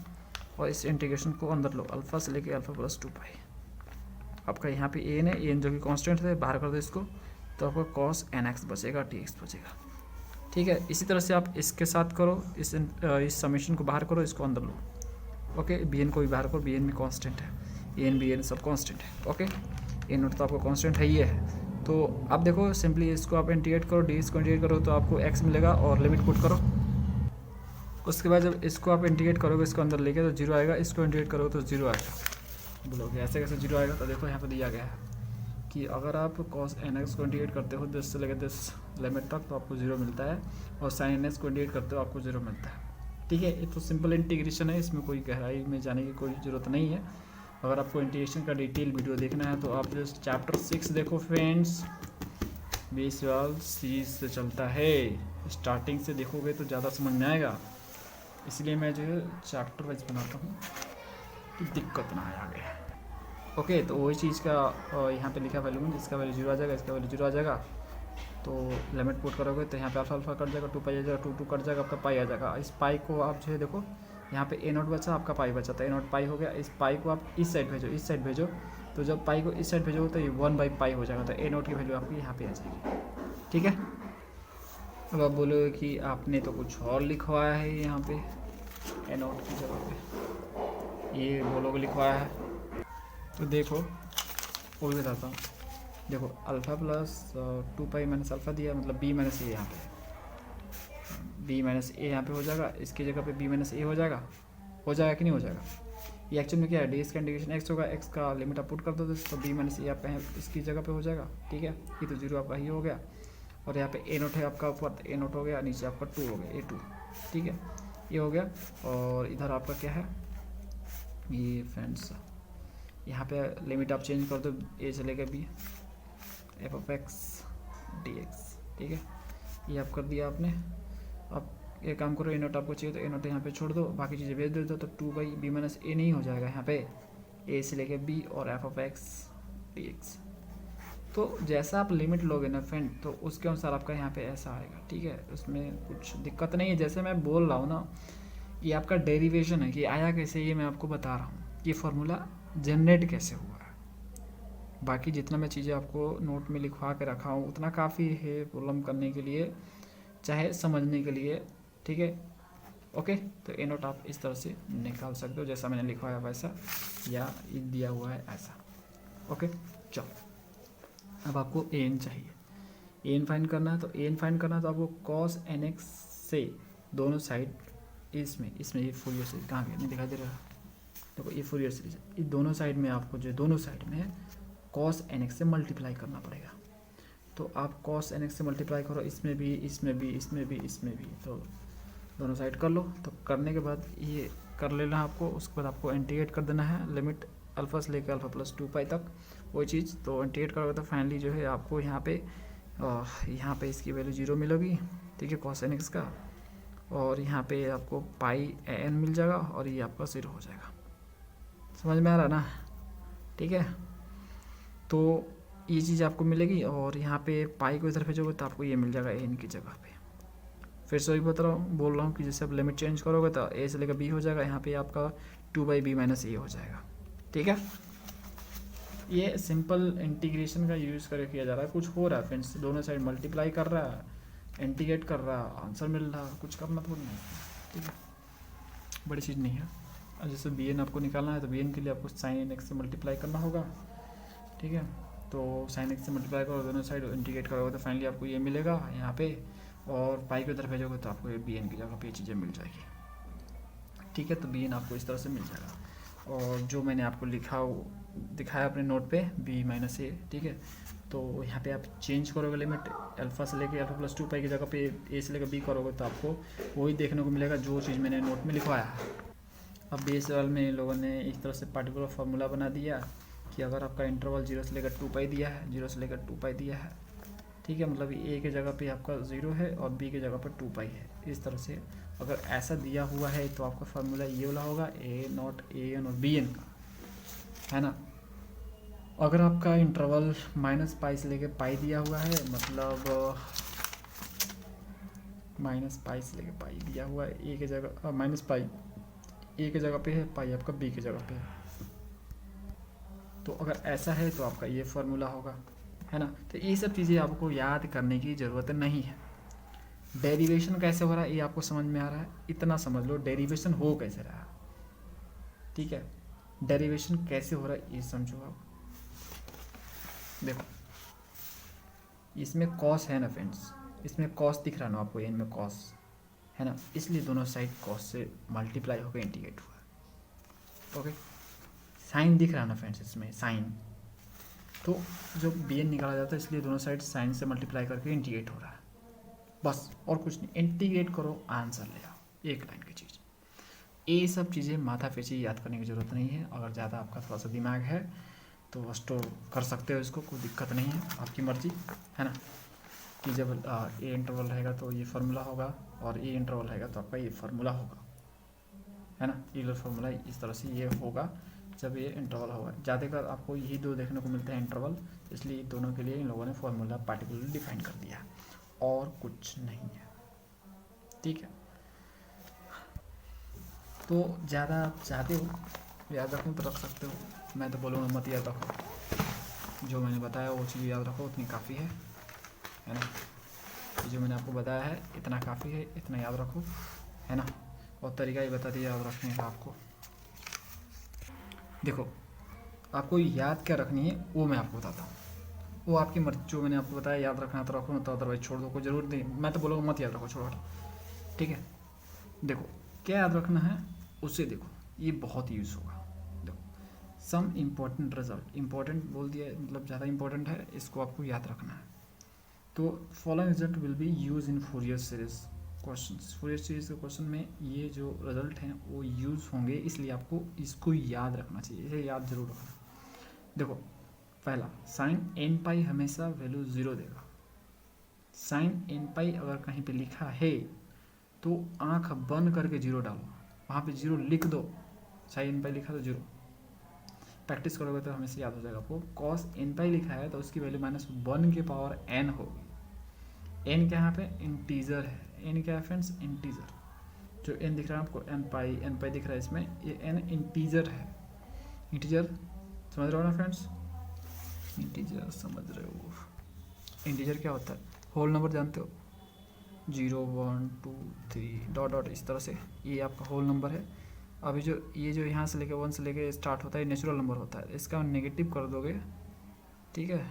और इस इंटीग्रेशन को अंदर लो, अल्फा से लेकर अल्फा प्लस 2π। आपका यहाँ पे एन है, एन जो कि कांस्टेंट है, बाहर कर दो इसको, तो आपका cos nx बचेगा, dx बचेगा, ठीक है। इसी तरह से आप इसके साथ करो, इस समेशन को बाहर करो, इसको अंदर लो, ओके। bn को भी बाहर करो, bn में कांस्टेंट है, एन bn सब कांस्टेंट है, ओके। ए नोट तो आपका कांस्टेंट है ही है। तो अब देखो सिंपली इसको आप इंटीग्रेट करो, डी को इंटीग्रेट करो तो आपको x मिलेगा, और लिमिट पुट करो। उसके बाद जब इसको आप इंटीग्रेट करोगे इसको अंदर लेके, तो 0 आएगा, इसको इंटीग्रेट करोगे तो 0 आएगा। बोलोगे ऐसे कैसे 0 आएगा, तो देखो यहाँ पे दिया गया है कि अगर आप cos nx को इंटीग्रेट करते हो 10 से लेकर 10 लिमिट तक, तो आपको 0 मिलता है, और sin nx को इंटीग्रेट करते हो आपको 0 मिलता है, ठीक है। ये तो सिंपल इंटीग्रेशन है, इसमें कोई गहराई में जाने की कोई ज़रूरत नहीं है। अगर आपको इंटीग्रेशन का डिटेल वीडियो देखना है तो आप चैप्टर 6 देखो फ्रेंड्स, बेस वाल सीरीज से चलता है, स्टार्टिंग से देखोगे तो ज़्यादा समझ में आएगा, इसलिए मैं जो है चैप्टर वाइज बनाता हूँ कि दिक्कत ना आए आगे, ओके। तो वही चीज़ का यहाँ पे लिखा वैल्यू, इसका वैल्यू 0 आ जाएगा, इसका वैल्यू 0 आ जाएगा। तो लिमिट पुट करोगे तो यहाँ पे अल्फा कट जाएगा, 2π आ जाएगा, 2 कट जाएगा, आपका पाई आ जाएगा। इस पाई को आप जो है देखो यहाँ पे ए नोट बचा, आपका पाई बचा, तो ए नोट पाई हो गया। इस पाई को आप इस साइड भेजो, इस साइड भेजो, तो जब पाई को इस साइड भेजोगे तो ये 1/पाई हो जाएगा, तो ए नोट की वैल्यू आपकी यहाँ पे आ जाएगी, ठीक है। अब आप बोलोगे कि आपने तो कुछ और लिखवाया है यहाँ पे, ए नोट की जगह पे ये बोलोगे लिखवाया है, तो देखो वो भी बताता हूँ। देखो अल्फा प्लस 2π माइनस अल्फा दिया, मतलब b माइनस ए, यहाँ पे b माइनस ए यहाँ पे हो जाएगा, इसकी जगह पे b माइनस ए हो जाएगा कि नहीं हो जाएगा। ये एक्चुअल में क्या है, डी का इंटीग्रेशन x होगा, x का लिमिट आप पुट कर दो तो b माइनस ए आपका इसकी जगह पे हो जाएगा, ठीक है। ये तो 0 आपका ही हो गया, और यहाँ पे ए नोट है आपका ऊपर, ए नोट हो गया, नीचे आपका 2 हो गया, a2, ठीक है, ये हो गया। और इधर आपका क्या है, ये फ्रेंड्स यहाँ पे लिमिट आप चेंज कर दो, a से लेकर b, f(x) dx, ठीक है, ये आप कर दिया आपने। अब ये काम करो, ए नोट आपको चाहिए तो ए नोट यहाँ पे छोड़ दो, बाकी चीज़ें भेज दो, तो 2/b माइनस ए नहीं हो जाएगा यहाँ पे, a से लेके b और f(x) dx। तो जैसा आप लिमिट लोगे ना फ्रेंड, तो उसके अनुसार आपका यहाँ पे ऐसा आएगा, ठीक है। उसमें कुछ दिक्कत नहीं है, जैसे मैं बोल रहा हूँ ना, ये आपका डेरिवेशन है कि आया कैसे, ये मैं आपको बता रहा हूँ, ये फार्मूला जनरेट कैसे हुआ है। बाकी जितना मैं चीज़ें आपको नोट में लिखवा के रखा हूँ उतना काफ़ी है प्रॉब्लम करने के लिए, चाहे समझने के लिए, ठीक है, ओके। तो ए नोट आप इस तरह से निकाल सकते हो, जैसा मैंने लिखवाया वैसा, या दिया हुआ है ऐसा, ओके। चलो अब आपको ए एन चाहिए, ए एन फाइंड करना है। तो ए एन फाइंड करना है तो आपको cos nx से दोनों साइड, इसमें ये फूरियर सीरीज कहाँ गया, नहीं दिखाई दे रहा, देखो ये फूरियर सीरीज, ये दोनों साइड में आपको जो दोनों साइड में है cos nx से मल्टीप्लाई करना पड़ेगा। तो आप cos nx से मल्टीप्लाई करो, इसमें भी, इसमें भी, इसमें भी, इसमें भी, तो दोनों साइड कर लो। तो करने के बाद ये कर लेना आपको, उसके बाद आपको इंटीग्रेट कर देना है, लिमिट अल्फा से लेकर अल्फा प्लस 2π तक, वही चीज़। तो इंटीग्रेट करोगे तो फाइनली जो है आपको यहाँ पे इसकी वैल्यू 0 मिलेगी, ठीक है, cos nx का, और यहाँ पे आपको पाई n मिल जाएगा, और ये आपका 0 हो जाएगा। समझ में आ रहा ना, ठीक है। तो ये चीज़ आपको मिलेगी, और यहाँ पे पाई को इधर भेजोगे तो आपको ये मिल जाएगा एन की जगह पे। फिर से वही बोल रहा हूँ कि जैसे आप लिमिट चेंज करोगे तो ए से लेकर बी हो जाएगा, यहाँ पे आपका 2/b माइनस ए हो जाएगा। ठीक है, ये सिंपल इंटीग्रेशन का यूज़ करके किया जा रहा है। कुछ हो रहा है फ्रेंड्स, दोनों साइड मल्टीप्लाई कर रहा है, इंटीग्रेट कर रहा है, आंसर मिल रहा है, कुछ करना थोड़ी नहीं। ठीक है, बड़ी चीज़ नहीं है। और जैसे बी एन आपको निकालना है तो बी एन के लिए आपको साइन एक्स से मल्टीप्लाई करना होगा। ठीक है, तो साइन एक्स से मल्टीप्लाई करो, दोनों साइड इंटीग्रेट करोगे तो फाइनली आपको ये मिलेगा यहाँ पे, और पाई को इधर भेजोगे तो आपको ये बी एन की जगह पे ये चीज़ें मिल जाएगी। ठीक है, तो बी एन आपको इस तरह से मिल जाएगा। और जो मैंने आपको दिखाया अपने नोट पे बी माइनस ए। ठीक है, तो यहाँ पे आप चेंज करोगे लिमिट अल्फा से लेके अल्फा प्लस 2 पाई की जगह पे ए से लेकर बी करोगे तो आपको वही देखने को मिलेगा जो चीज़ मैंने नोट में लिखवाया है। अब बेस लेवल में इन लोगों ने इस तरह से पार्टिकुलर फार्मूला बना दिया कि अगर आपका इंटरवल 0 से लेकर 2 पाई दिया है, 0 से लेकर 2 पाई दिया है, ठीक है, मतलब ए के जगह पे आपका 0 है और बी के जगह पर 2 पाई है। इस तरह से अगर ऐसा दिया हुआ है तो आपका फार्मूला ये वाला होगा, ए नॉट ए एन और बी एन का, है ना। अगर आपका इंटरवल माइनस पाई से लेकर पाई दिया हुआ है, मतलब माइनस पाई से लेकर पाई दिया हुआ है, ए के जगह माइनस पाई ए के जगह पे है, पाई आपका बी के जगह पे है, तो अगर ऐसा है तो आपका ये फार्मूला होगा, है ना। तो ये सब चीज़ें आपको याद करने की ज़रूरत नहीं है। डेरिवेशन कैसे हो रहा है ये आपको समझ में आ रहा है, इतना समझ लो डेरिवेशन हो कैसे रहा है। ठीक है, डेरिवेशन कैसे हो रहा है ये समझो आप। देखो इसमें कॉस है ना फ्रेंड्स, इसमें कॉस दिख रहा है ना आपको, एन में कॉस है ना, इसलिए दोनों साइड कॉस से मल्टीप्लाई होकर इंटीग्रेट हुआ है। ओके, साइन दिख रहा है ना फ्रेंड्स, इसमें साइन, तो जो बी एन निकाला जाता है इसलिए दोनों साइड साइन से मल्टीप्लाई करके इंटीग्रेट हो रहा है, बस और कुछ नहीं। इंटीग्रेट करो, आंसर ले आओ, एक लाइन की चीज़। ये सब चीज़ें माथा पीछे याद करने की ज़रूरत नहीं है। अगर ज़्यादा आपका थोड़ा सा दिमाग है तो स्टोर कर सकते हो इसको, कोई दिक्कत नहीं है, आपकी मर्जी, है ना। कि जब ए इंटरवल रहेगा तो ये फार्मूला होगा, और ए इंटरवल रहेगा तो आपका ये फार्मूला होगा, है ना। ये फार्मूला इस तरह से ये होगा जब ये इंटरवल होगा। ज़्यादातर आपको यही दो देखने को मिलते हैं इंटरवल, इसलिए दोनों के लिए इन लोगों ने फार्मूला पार्टिकुलरली डिफाइन कर दिया, और कुछ नहीं है। ठीक है, तो ज़्यादा आप चाहते हो याद रखो तो रख सकते हो, मैं तो बोलूँगा मत याद रखो। जो मैंने बताया वो चीज़ याद रखो, उतनी काफ़ी है ना। जो मैंने आपको बताया है इतना काफ़ी है, इतना याद रखो, है ना। और तरीका ही बता दिया याद रखने का आपको। देखो आपको याद क्या रखनी है वो मैं आपको बताता हूँ, वो आपकी मर्जी। जो मैंने आपको बताया याद रखना तो रखो, तो अदरवाइज छोड़ दो, कोई ज़रूरत नहीं। मैं तो बोलूँगा मत याद रखो, छोड़ो। ठीक है, देखो क्या याद रखना है उससे, देखो ये बहुत यूज़ होगा। देखो सम इम्पोर्टेंट रिजल्ट, इम्पोर्टेंट बोल दिया मतलब ज़्यादा इम्पोर्टेंट है, इसको आपको याद रखना है। तो following result will be use in Fourier series question. Fourier series के क्वेश्चन में ये जो रिजल्ट हैं वो यूज़ होंगे, इसलिए आपको इसको याद रखना चाहिए, इसे याद जरूर रखना। देखो पहला, साइन एन पाई हमेशा वैल्यू 0 देगा। साइन एन पाई अगर कहीं पे लिखा है तो आंख बंद करके 0 डालो, वहाँ पे 0 लिख दो। साइन एन पाई लिखा तो 0, प्रैक्टिस करोगे तो हमेशा याद हो जाएगा आपको। कॉस एन पाई लिखा है तो उसकी वैल्यू -1 के पावर n होगी। n क्या यहाँ पे इंटीजर है, n क्या है फ्रेंड्स, इंटीजर। जो n दिख रहा है आपको n पाई दिख रहा है इसमें, ये n इंटीजर है। इंटीजर समझ रहे हो ना फ्रेंड्स, इंटीजर समझ रहे हो। इंटीजर क्या होता है, होल नंबर जानते हो, 0 1 2 3 डॉट डॉट इस तरह से, ये आपका होल नंबर है। अभी जो ये जो यहाँ से लेके 1 से लेके स्टार्ट होता है नेचुरल नंबर होता है, इसका नेगेटिव कर दोगे, ठीक है,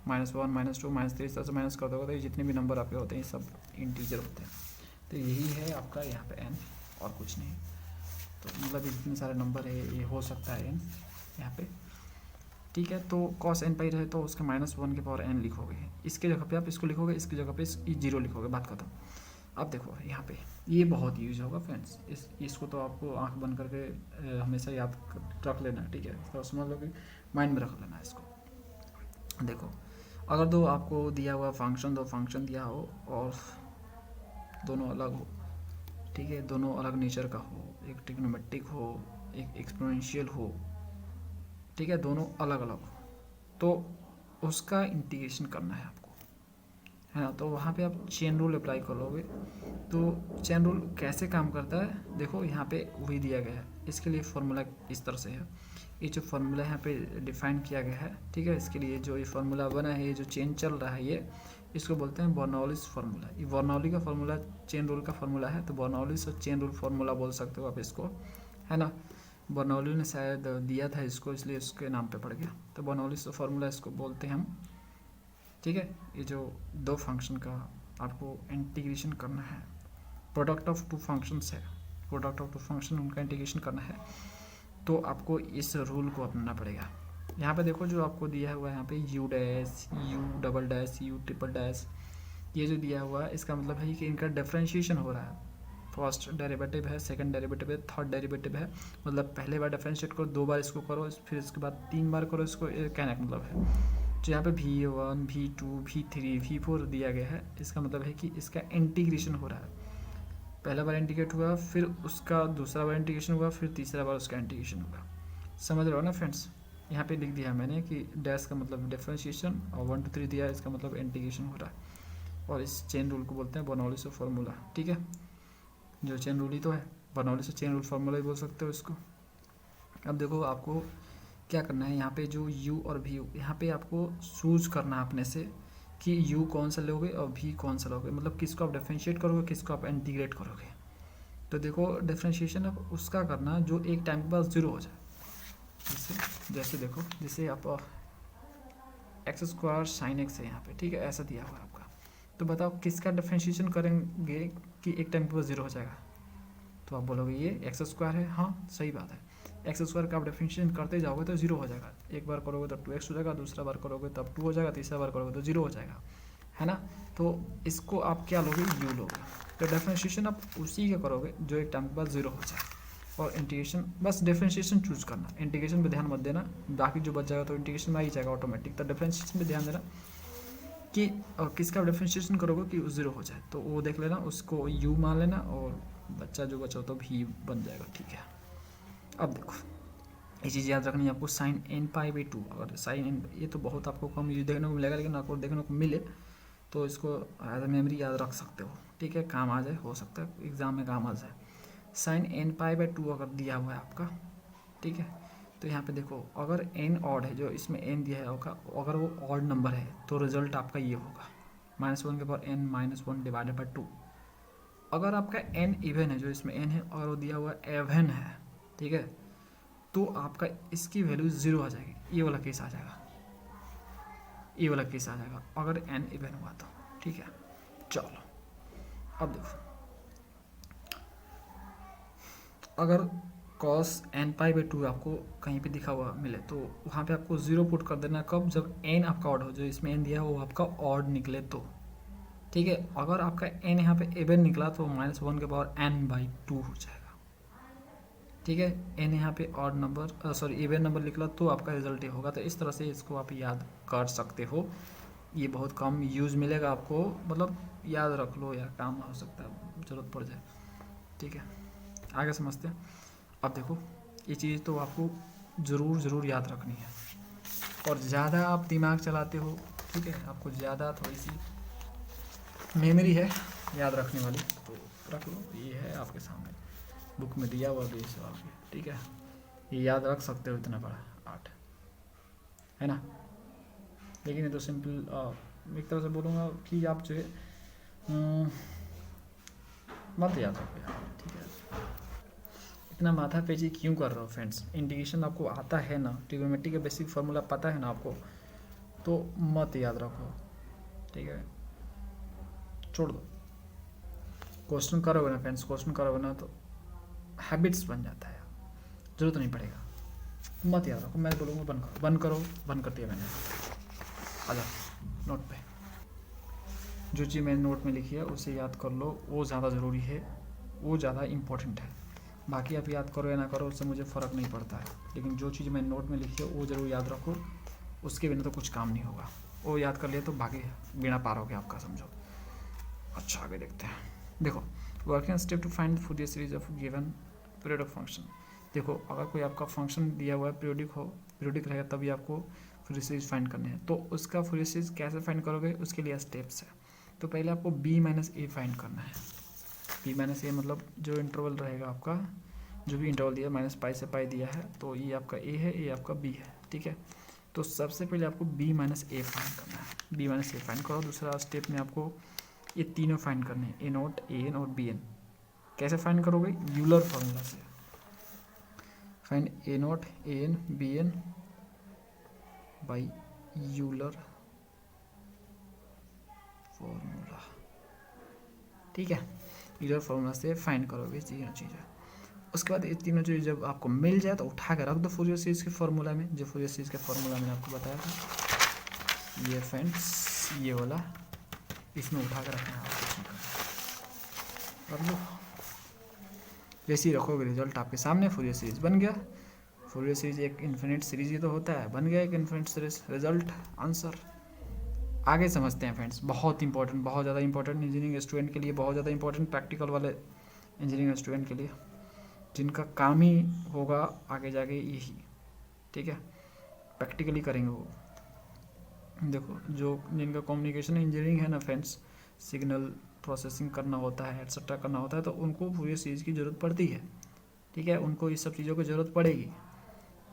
-1 -2 -3 इस तरह से माइनस कर दोगे तो ये जितने भी नंबर आपके होते हैं ये सब इंटीजर होते हैं। तो यही है आपका यहाँ पे n, और कुछ नहीं। तो मतलब इतने सारे नंबर है, ये हो सकता है n यहाँ पे। ठीक है, तो cos n पाई रहे तो उसका -1 के पावर n लिखोगे, इसके जगह पे आप इसको लिखोगे, इसकी जगह पे 0 लिखोगे, बात खत्म। अब देखो यहाँ पे ये बहुत यूज होगा फ्रेंड्स, इसको तो आपको आंख बंद करके हमेशा याद रख लेना, ठीक है, तो समझ लो कि माइंड में रख लेना इसको। देखो अगर दो आपको दिया हुआ फंक्शन, दो फंक्शन दिया हो और दोनों अलग हो, ठीक है, दोनों अलग नेचर का हो, एक ट्रिग्नोमेट्रिक हो, एक एक्सपोनेंशियल हो, ठीक है, दोनों अलग अलग हो, तो उसका इंटीग्रेशन करना है आपको, है ना। तो वहाँ पे आप चेन रूल अप्लाई करोगे। तो चेन रूल कैसे काम करता है, देखो यहाँ पे वही दिया गया है। इसके लिए फॉर्मूला इस तरह से है, ये जो फार्मूला यहाँ पे डिफाइन किया गया है, ठीक है। इसके लिए जो ये फार्मूला बना है, ये जो चेन चल रहा है, ये इसको बोलते हैं बर्नौलीज फार्मूला। ये बर्नौली का फार्मूला चेन रूल का फार्मूला है, तो बर्नौलीज और चेन रूल फार्मूला बोल सकते हो आप इसको, है ना। बर्नौली ने शायद दिया था इसको, इसलिए इसके नाम पे पड़ गया। तो बर्नौलीज फार्मूला इसको बोलते हैं हम, ठीक है। ये जो दो फंक्शन का आपको इंटीग्रेशन करना है, प्रोडक्ट ऑफ टू फंक्शंस है, प्रोडक्ट ऑफ टू फंक्शन उनका इंटीग्रेशन करना है, तो आपको इस रूल को अपनाना पड़ेगा। यहाँ पे देखो जो आपको दिया हुआ है यहाँ पे you dash, U double dash, you triple dash, ये जो दिया हुआ है इसका मतलब है कि इनका डिफरेंशिएशन हो रहा है। फर्स्ट डेरिवेटिव है, सेकंड डेरिवेटिव है, थर्ड डेरिवेटिव है, मतलब पहले बार डिफरेंशिएट करो, दो बार इसको करो, फिर इसके बाद 3 बार करो इसको, कहने का मतलब है। तो यहाँ पे V1, V2, V3, V4 दिया गया है, इसका मतलब है कि इसका इंटीग्रेशन हो रहा है। पहला बार इंटीग्रेट हुआ, फिर उसका दूसरा बार इंटीग्रेशन हुआ, फिर तीसरा बार उसका इंटीग्रेशन हुआ। समझ रहे हो ना फ्रेंड्स। यहाँ पे लिख दिया मैंने कि डैश का मतलब डिफरेंशिएशन और 1 2 3 दिया, इसका मतलब इंटीग्रेशन हो रहा है। और इस चेन रूल को बोलते हैं बर्नौली फार्मूला, ठीक है। जो चेन रूल ही तो है, बर्नौली से चेन रूल फार्मूला ही बोल सकते हो इसको। अब देखो आपको क्या करना है, यहाँ पे जो u और v, यहाँ पे आपको चूज करना है अपने से कि u कौन सा लोगे और v कौन सा लोगे, मतलब किसको आप डिफरेंशिएट करोगे, किसको आप इंटीग्रेट करोगे। तो देखो डिफरेंशिएशन अब उसका करना जो एक टाइम के बाद 0 हो जाए। जैसे देखो, जैसे आप एक्स स्क्वायर साइन एक्स है यहाँ पे, ठीक है, ऐसा दिया हुआ है आपका। तो बताओ किसका डिफरेंशिएशन करेंगे कि एक टाइम के बाद 0 हो जाएगा। तो आप बोलोगे ये एक्स स्क्वायर है, हाँ सही बात है। एक्स स्क्वायर का आप डिफरेंशिएशन करते जाओगे तो 0 हो जाएगा। एक बार करोगे तो 2x हो जाएगा, दूसरा बार करोगे तब 2 हो जाएगा, तीसरा बार करोगे तो 0 हो जाएगा, है ना। तो इसको आप क्या लोगे, u लोगे। तो डिफरेंशिएशन आप उसी का करोगे जो एक टाइम के बाद 0 हो जाए। और इंटीग्रेशन, बस डिफरेंशिएशन चूज करना, इंटीग्रेशन पे ध्यान मत देना, बाकी जो बच जाएगा तो इंटीग्रेशन में आ ही जाएगा ऑटोमेटिक। तो डिफरेंशिएशन पे ध्यान देना कि किसका डिफरेंशिएशन करोगे कि 0 हो जाए, तो वो देख लेना, उसको u मान लेना और बच्चा जो बचा तो भी बन जाएगा, ठीक है। अब देखो ये चीज़ याद रखनी है आपको, साइन n π/2, अगर साइन n, ये तो बहुत आपको कम यूज देखने को मिलेगा, लेकिन आपको देखने को मिले तो इसको एज ए मेमोरी याद रख सकते हो, ठीक है, काम आ जाए, हो सकता है एग्जाम में काम आ जाए। साइन n π/2 अगर दिया हुआ है आपका, ठीक है, तो यहाँ पे देखो अगर n ऑड है, जो इसमें n दिया है होगा, अगर वो ऑड नंबर है तो रिजल्ट आपका ये होगा -1 के पावर n - 1 डिवाइडेड बाई 2। अगर आपका n इवन है, जो इसमें n है, और वो दिया हुआ एवन है, ठीक है, तो आपका इसकी वैल्यू 0 आ जाएगी, ये वाला केस आ जाएगा, ये वाला केस आ जाएगा अगर n इवन हुआ तो, ठीक है। चलो अब देखो, अगर cos n π/2 आपको कहीं पे दिखा हुआ मिले तो वहाँ पे आपको 0 पुट कर देना, कब, जब n आपका ऑड हो, जो इसमें n दिया है वो आपका ऑड निकले तो, ठीक है। अगर आपका n यहाँ पे इवन निकला तो -1 के पावर n/2 हो जाएगा, ठीक है। n यहाँ पे odd number, sorry even number निकला तो आपका रिजल्ट ये होगा। तो इस तरह से इसको आप याद कर सकते हो, ये बहुत कम यूज़ मिलेगा आपको, मतलब याद रख लो यार, काम हो सकता है ज़रूरत पड़ जाए, ठीक है। आगे समझते हैं। अब देखो ये चीज़ तो आपको ज़रूर याद रखनी है, और ज़्यादा आप दिमाग चलाते हो, ठीक है, आपको ज़्यादा थोड़ी सी मेमोरी है याद रखने वाली, तो रख लो। ये है आपके सामने बुक में दिया हुआ 20 सवाल के, ठीक है, ये याद रख सकते हो, इतना बड़ा 8 है ना। लेकिन ये तो सिंपल एक तरह से बोलूँगा कि आप जो है मत याद रखो यार, ठीक है। इतना माथा पेची क्यों कर रहे हो फ्रेंड्स, इंटीग्रेशन आपको आता है ना, ट्रिग्नोमेट्री का बेसिक फार्मूला पता है ना आपको, तो मत याद रखो, ठीक है, छोड़ दो। क्वेश्चन करोगे ना फ्रेंड्स, क्वेश्चन करोगे ना तो हैबिट्स बन जाता है, ज़रूरत नहीं पड़ेगा, मत याद रखो। मैं बोलूँगा बंद करो, बंद कर दिया मैंने। आ जाओ नोट पे, जो चीज़ मैंने नोट में लिखी है उसे याद कर लो, वो ज़्यादा ज़रूरी है, वो ज़्यादा इम्पोर्टेंट है। बाकी आप याद करो या ना करो उससे मुझे फ़र्क नहीं पड़ता है, लेकिन जो चीज़ मैंने नोट में लिखी है वो ज़रूर याद रखो, उसके बिना तो कुछ काम नहीं होगा। वो याद कर लिया तो बाकी बिना पार हो गया आपका, समझो। अच्छा आगे देखते हैं। देखो working step to find Fourier series of given period of function. देखो अगर कोई आपका फंक्शन दिया हुआ है पीरियोडिक रहेगा, तभी आपको फूरियर सीरीज फाइंड करनी है। तो उसका फूरियर सीरीज कैसे फाइंड करोगे, उसके लिए स्टेप्स है। तो पहले आपको b माइनस ए फाइंड करना है। b माइनस ए मतलब जो इंटरवल रहेगा आपका, जो भी इंटरवल दिया माइनस पाई से पाई दिया है, तो ये आपका a है, ये आपका b है, ठीक है। तो सबसे पहले आपको b माइनस ए फाइंड करना है। b माइनस ए फाइंड करो। दूसरा स्टेप में आपको ये तीनों फाइंड करने हैं, a नोट, a n और b n। कैसे फाइंड करोगे, यूलर फार्मूला से। Find a note, a n, b n by Euler formula, ठीक है। यूलर फार्मूला से फाइंड करोगे तीनों चीज़ें। उसके बाद ये तीनों चीज़ जब आपको मिल जाए तो उठा कर रख दो फूरियर सीरीज के फार्मूला में, जो फूरियर सीरीज के फार्मूला मैंने आपको बताया था। ये फ्रेंड्स ये वाला, इसमें उठा कर रखना है, कुछ नहीं करना। रख लो। जैसे ही रखोगे रिजल्ट आपके सामने, फूरियर सीरीज बन गया। फूरियर सीरीज एक इन्फिनिट सीरीज ही तो होता है, बन गया एक इन्फिनिट सीरीज। Result answer. आगे समझते हैं फ्रेंड्स, बहुत इंपॉर्टेंट, बहुत ज़्यादा इंपॉर्टेंट इंजीनियरिंग स्टूडेंट के लिए, बहुत ज़्यादा इंपॉर्टेंट प्रैक्टिकल वाले इंजीनियरिंग स्टूडेंट के लिए, जिनका काम ही होगा आगे जाके यही, ठीक है, प्रैक्टिकली करेंगे वो। देखो जो जिनका कम्युनिकेशन इंजीनियरिंग है ना फ्रेंड्स, सिग्नल प्रोसेसिंग करना होता है, एट्सेट्रा करना होता है, तो उनको फूरियर सीरीज की ज़रूरत पड़ती है, ठीक है, उनको इस सब चीज़ों की ज़रूरत पड़ेगी।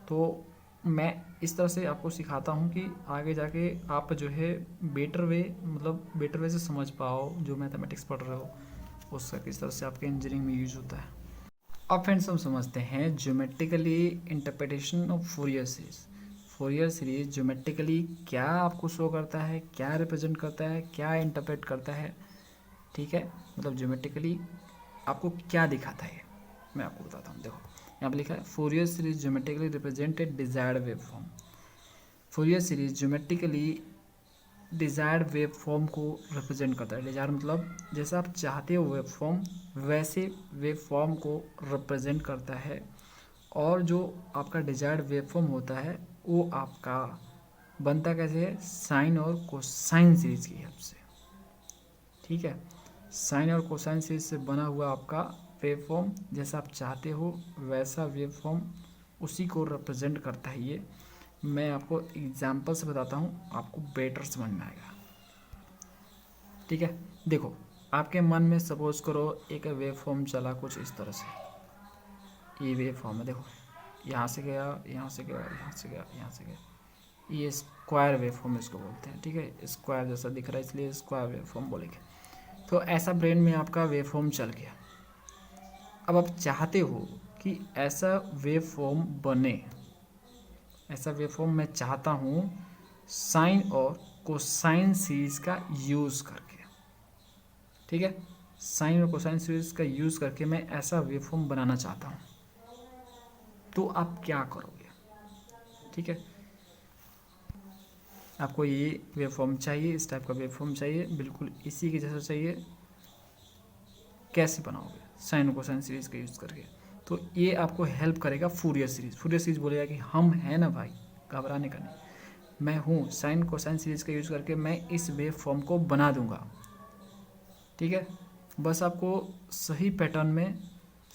तो मैं इस तरह से आपको सिखाता हूँ कि आगे जाके आप जो है बेटर वे, मतलब बेटर वे से समझ पाओ, जो मैथमेटिक्स पढ़ रहे हो उसका किस तरह से आपके इंजीनियरिंग में यूज होता है। अब फ्रेंड्स हम समझते हैं geometrically interpretation of Fourier series. Fourier series geometrically क्या आपको शो करता है, क्या रिप्रेजेंट करता है, क्या इंटरप्रेट करता है, ठीक है, मतलब ज्योमेट्रिकली आपको क्या दिखाता है, मैं आपको बताता हूँ। देखो यहाँ पर लिखा है Fourier series geometrically represented desired wave form. Fourier series geometrically desired wave form को रिप्रेजेंट करता है। डिजायर मतलब जैसा आप चाहते हो वेव फॉर्म, वैसे वेव फॉर्म को रिप्रेजेंट करता है। और जो आपका डिजायर्ड वेव फॉर्म होता है वो आपका बनता कैसे है, साइन और कोसाइन सीरीज की हेल्प से, ठीक है। साइन और कोसाइन सीरीज से बना हुआ आपका वेव फॉर्म, जैसा आप चाहते हो वैसा वेव फॉर्म, उसी को रिप्रेजेंट करता है ये। मैं आपको एग्जाम्पल से बताता हूँ, आपको बेटर समझ में आएगा, ठीक है। देखो आपके मन में सपोज करो एक वेव फॉर्म चला कुछ इस तरह से, ये वेव फॉर्म है, देखो यहाँ से गया, यहाँ से गया, यहाँ से गया, यहाँ से गया, ये स्क्वायर वेव फॉर्म इसको बोलते हैं, ठीक है, स्क्वायर जैसा दिख रहा है इसलिए स्क्वायर वेव फॉर्म बोलेंगे। तो ऐसा ब्रेन में आपका वेव फॉर्म चल गया। अब आप चाहते हो कि ऐसा वेव फॉर्म बने, ऐसा वेव फॉर्म मैं चाहता हूँ साइन और कोसाइन सीरीज का यूज़ करके, ठीक है, साइन और कोसाइन सीरीज का यूज़ करके मैं ऐसा वेव फॉर्म बनाना चाहता हूँ। तो आप क्या करोगे, ठीक है, आपको ये वेव फॉर्म चाहिए, इस टाइप का वेव फॉर्म चाहिए, बिल्कुल इसी के जैसा चाहिए। कैसे बनाओगे, साइन और कोसाइन सीरीज का यूज़ करके। तो ये आपको हेल्प करेगा फूरियर सीरीज। फूरियर सीरीज बोलेगा कि हम हैं ना भाई, घबराने का नहीं, मैं हूँ, साइन कोसाइन सीरीज का यूज़ करके मैं इस वेव फॉर्म को बना दूंगा, ठीक है। बस आपको सही पैटर्न में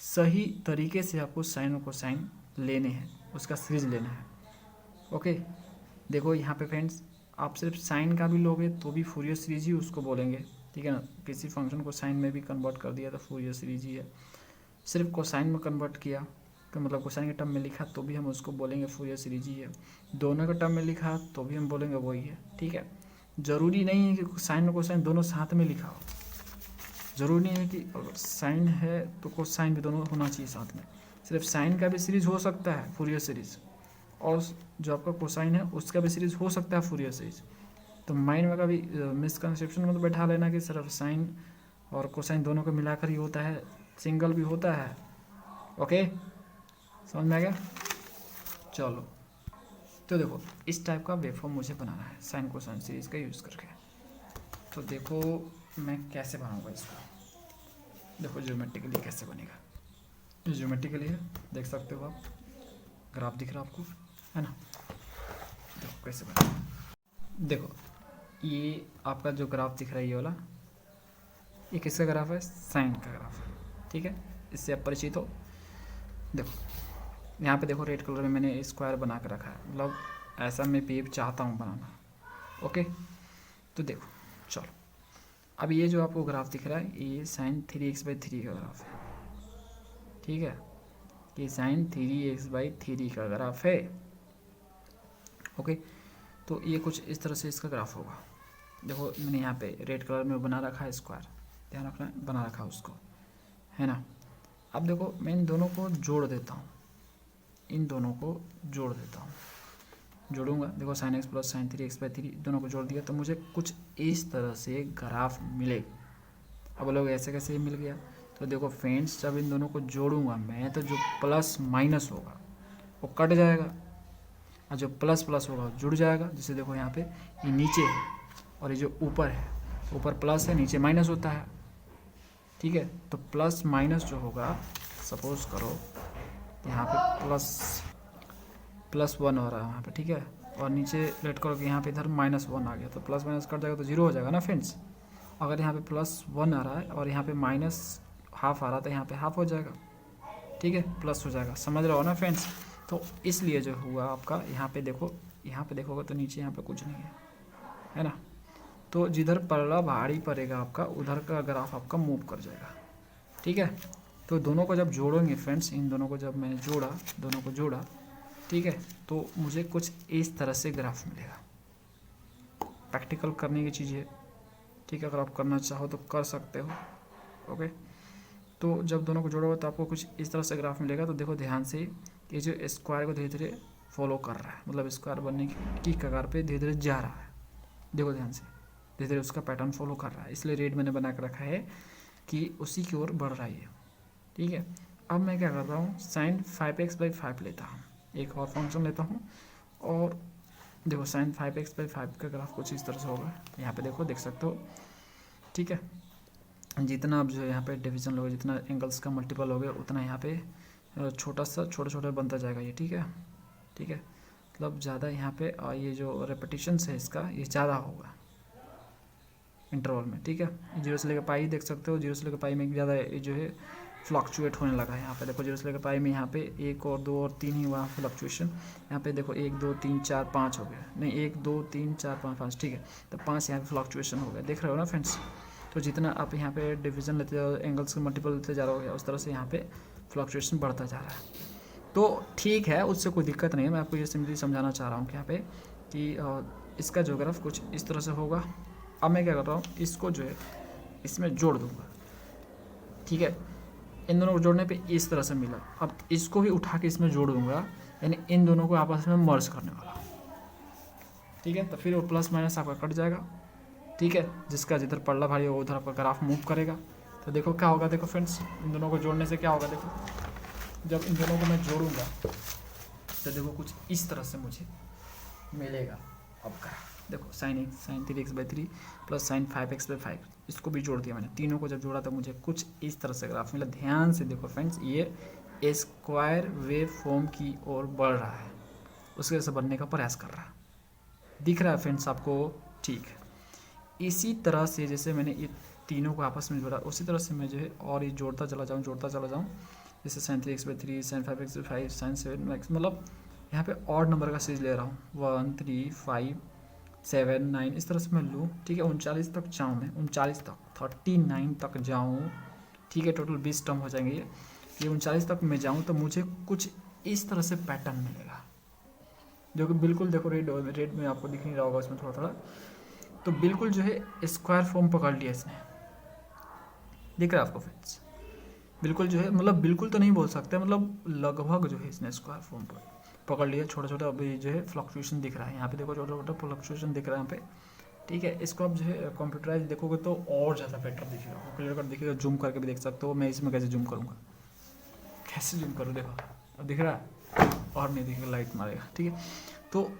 सही तरीके से आपको साइन और कोसाइन लेने हैं, उसका सीरीज लेना है, ओके। देखो यहाँ पे फ्रेंड्स, आप सिर्फ साइन का भी लोगे तो भी फूरियर सीरीज ही उसको बोलेंगे, ठीक है ना। किसी फंक्शन को साइन में भी कन्वर्ट कर दिया तो फूरियर सीरीज ही है। सिर्फ कोसाइन में कन्वर्ट किया तो मतलब कोसाइन के टर्म में लिखा तो भी हम उसको बोलेंगे फूरियर सीरीज ही है। दोनों के टर्म में लिखा तो भी हम बोलेंगे वही है, ठीक है। ज़रूरी नहीं है कि साइन और कोसाइन दोनों साथ में लिखा हो, ज़रूरी नहीं है कि अगर साइन है तो कोसाइन भी दोनों होना चाहिए साथ में। सिर्फ साइन का भी सीरीज हो सकता है फूरियर सीरीज, और जो आपका कोसाइन है उसका भी सीरीज हो सकता है फूरियर सीरीज। तो माइंड में कभी मिसकंसेप्शन में तो बैठा लेना कि सिर्फ साइन और कोसाइन दोनों को मिलाकर ही होता है, सिंगल भी होता है, ओके, समझ में आ गया। चलो तो देखो इस टाइप का वेवफॉर्म मुझे बनाना है साइन कोसाइन सीरीज का यूज़ करके। तो देखो मैं कैसे बनाऊंगा इसको, देखो ज्योमेट्रिकली कैसे बनेगा। जो ज्योमेट्रिकली है देख सकते हो आप, ग्राफ दिख रहा है आपको, है ना। देखो कैसे बनेगा, देखो ये आपका जो ग्राफ दिख रहा है ये वाला, ये किसका ग्राफ है, साइन का ग्राफ है, ठीक है, इससे आप परिचित हो। देखो यहाँ पे देखो रेड कलर में मैंने स्क्वायर बना के रखा है, मतलब ऐसा मैं पीएफ चाहता हूँ बनाना। ओके, तो देखो चलो, अब ये जो आपको ग्राफ दिख रहा है ये साइन 3x/3 का ग्राफ है, ठीक है, ये साइन 3x/3 का ग्राफ है। ओके, तो ये कुछ इस तरह से इसका ग्राफ होगा। देखो मैंने यहाँ पे रेड कलर में बना रखा है स्क्वायर, ध्यान रखना है, बना रखा है उसको, है ना। अब देखो मैं इन दोनों को जोड़ देता हूँ, इन दोनों को जोड़ देता हूँ, जोड़ूंगा, देखो sine x plus sign 3x/3 दोनों को जोड़ दिया तो मुझे कुछ इस तरह से ग्राफ मिलेगा। अब लोग ऐसे कैसे मिल गया, तो देखो फ्रेंड्स जब इन दोनों को जोड़ूंगा मैं तो जो प्लस माइनस होगा वो कट जाएगा और जो प्लस प्लस होगा जुड़ जाएगा। जैसे देखो यहाँ पे ये नीचे है और ये जो ऊपर है, ऊपर प्लस है नीचे माइनस होता है, ठीक है। तो प्लस माइनस जो होगा, सपोज करो यहाँ पे +1 हो रहा है यहाँ पे, ठीक है, और नीचे लेट करो कि यहाँ पे इधर -1 आ गया तो प्लस माइनस कट जाएगा तो 0 हो जाएगा ना फ्रेंड्स। अगर यहाँ पे +1 आ रहा है और यहाँ पे -½ आ रहा है तो यहाँ पे हाफ हो जाएगा, ठीक है, प्लस हो जाएगा, समझ रहे हो ना फ्रेंड्स। तो इसलिए जो हुआ आपका यहाँ पे देखो, यहाँ पे देखोगे तो नीचे यहाँ पे कुछ नहीं है ना। तो जिधर पल्ला भारी पड़ेगा आपका उधर का ग्राफ आपका मूव कर जाएगा, ठीक है। तो दोनों को जब जोड़ेंगे फ्रेंड्स, इन दोनों को जब मैंने जोड़ा, दोनों को जोड़ा, ठीक है, तो मुझे कुछ इस तरह से ग्राफ मिलेगा। प्रैक्टिकल करने की चीज़ है, ठीक है, अगर आप करना चाहो तो कर सकते हो। ओके, तो जब दोनों को जोड़ोगे तो आपको कुछ इस तरह से ग्राफ मिलेगा। तो देखो ध्यान से, ये जो स्क्वायर को धीरे धीरे फॉलो कर रहा है, मतलब स्क्वायर बनने की कगार पे धीरे धीरे जा रहा है, देखो ध्यान से, धीरे धीरे उसका पैटर्न फॉलो कर रहा है, इसलिए रेड मैंने बना कर रखा है कि उसी की ओर बढ़ रहा है, ठीक है। अब मैं क्या करता हूँ, साइन 5x/5 लेता हूँ, एक और फंक्शन लेता हूँ और देखो साइन 5x/5 का ग्राफ कुछ इस तरह से होगा। यहाँ पे देखो, देख सकते हो, ठीक है। जितना आप जो है यहाँ पे डिवीजन लोगे, जितना एंगल्स का मल्टीपल हो गया उतना यहाँ पे छोटा छोटा बनता जाएगा ये, ठीक है, ठीक है, मतलब ज़्यादा यहाँ पे ये जो रेपिटेशंस है इसका ये ज़्यादा होगा इंटरवल में, ठीक है। 0 से लेकर पाई देख सकते हो, 0 से लेकर पाई में ज़्यादा जो है फ्लक्चुएट होने लगा है। यहाँ पे देखो 0 से लेकर पाई में यहाँ पे 1 और 2 और 3 ही हुआ फ्लक्चुएशन। यहाँ पे देखो 1 2 3 4 5 हो गया, नहीं 1 2 3 4 5, ठीक है, तो 5 यहाँ पे फ्लक्चुएशन हो गया, देख रहे हो ना फ्रेंड्स। तो जितना आप यहाँ पे डिवीजन लेते जाओ, एंगल्स के मल्टीपल लेते जा रहे हो, उस तरह से यहाँ पे फ्लक्चुएशन बढ़ता जा रहा है। तो ठीक है, उससे कोई दिक्कत नहीं है, मैं आपको ये सिंपली समझाना चाह रहा हूँ कि यहाँ पे कि इसका जो ग्राफ कुछ इस तरह से होगा। अब मैं क्या कर रहा हूँ, इसको जो है इसमें जोड़ दूँगा, ठीक है, इन दोनों को जोड़ने पे इस तरह से मिला। अब इसको भी उठा के इसमें जोड़ दूँगा, यानी इन दोनों को आपस में मर्ज करने वाला, ठीक है। तो फिर वो प्लस माइनस आपका कट जाएगा, ठीक है, जिसका जिधर पल्ला भारी होगा उधर आपका ग्राफ मूव करेगा। तो देखो क्या होगा, देखो फ्रेंड्स, इन दोनों को जोड़ने से क्या होगा, देखो जब इन दोनों को मैं जोड़ूंगा तो देखो कुछ इस तरह से मुझे मिलेगा। अब ग्राफ देखो sign 3x/3 plus sign 5x/5, इसको भी जोड़ दिया मैंने, तीनों को जब जोड़ा तो मुझे कुछ इस तरह से ग्राफ मिला। ध्यान से देखो फ्रेंड्स, ये स्क्वायर वेव फॉर्म की ओर बढ़ रहा है, उसके वजह से बनने का प्रयास कर रहा है, दिख रहा है फ्रेंड्स आपको, ठीक है। इसी तरह से जैसे मैंने ये तीनों को आपस में जोड़ा, उसी तरह से मैं जो है और ये जोड़ता चला जाऊँ, जैसे sign 3x/3 sign 5x/5 sign 7x, मतलब यहाँ पे ऑड नंबर का सीरीज ले रहा हूँ, 1 3 5 7 9, इस तरह से मैं लूँ, ठीक है। 39 तक जाऊँ मैं, 39 तक 39 तक जाऊँ, ठीक है, टोटल 20 टर्म हो जाएंगे। ये 39 तक मैं जाऊँ तो मुझे कुछ इस तरह से पैटर्न मिलेगा, जो कि बिल्कुल देखो रेड में आपको दिख नहीं रहा होगा इसमें थोड़ा, तो बिल्कुल जो है स्क्वायर फॉर्म पकड़ लिया इसने, दिख रहा है आपको फ्रेंड्स, बिल्कुल जो है, मतलब बिल्कुल तो नहीं बोल सकते, मतलब लगभग जो है इसने स्क्वायर फॉर्म पर पकड़ लिया। छोटा छोटा अभी जो है फ्लक्चुएशन दिख रहा है, यहाँ पे देखो छोटा छोटा फ्लक्चुएशन दिख रहा है यहाँ पे, ठीक है। इसको आप जो है कंप्यूटराइज देखोगे तो और ज़्यादा बेटर दिखेगा, क्लियर कर दिखेगा, जूम करके भी देख सकते हो। मैं इसमें कैसे जूम करूँगा, कैसे जूम करूँ, देखो अब दिख रहा है, और नहीं दिखेगा, लाइट मारेगा, ठीक है। तो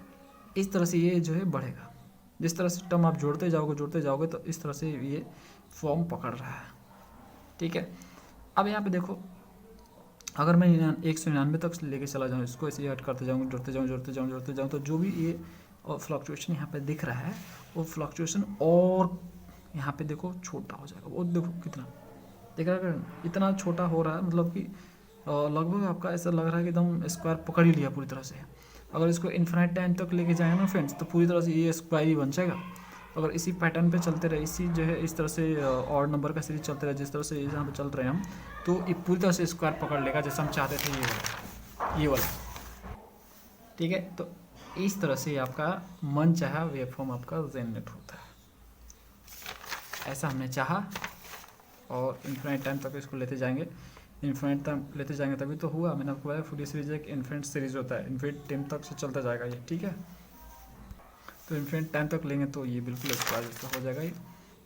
इस तरह से ये जो है बढ़ेगा, जिस तरह से टर्म आप जोड़ते जाओगे तो इस तरह से ये फॉर्म पकड़ रहा है, ठीक है। अब यहाँ पे देखो, अगर मैं 199 तक लेके चला जाऊँ, इसको ऐसे ऐड करते जाऊँ, जोड़ते जाऊँ, तो जो भी ये फ्लक्चुएशन यहाँ पे दिख रहा है वो फ्लक्चुएशन और यहाँ पे देखो छोटा हो जाएगा। वो देखो कितना दिख रहा है, इतना छोटा हो रहा है, मतलब कि लगभग आपका ऐसा लग रहा है कि एकदम स्क्वायर पकड़ ही लिया पूरी तरह से। अगर इसको इन्फिनिट टाइम तक लेके जाएंगे ना फ्रेंड्स, तो पूरी तरह से ये स्क्वायर ही बन जाएगा। अगर इसी पैटर्न पे चलते रहे, इसी जो है इस तरह से और नंबर का सीरीज चलते रहे, जिस तरह से यहाँ पे चल रहे हैं हम, तो ये पूरी तरह से स्क्वायर पकड़ लेगा जैसा हम चाहते थे, ये वाला। ठीक है, तो इस तरह से आपका मन चाहा वेव फॉर्म आपका जनरेट होता है। ऐसा हमने चाहा और इन्फिनिट टाइम तक इसको लेते जाएंगे, इन्फिनिट टाइम लेते जाएंगे तभी तो हुआ। मैंने आपको बताया फूरियर सीरीज एक इन्फिनिट सीरीज होता है, इन्फिनिट टाइम तक से चलता जाएगा ये। ठीक है, तो इन्फिनिट टाइम तक लेंगे तो ये बिल्कुल स्क्वायर जैसा हो जाएगा ये।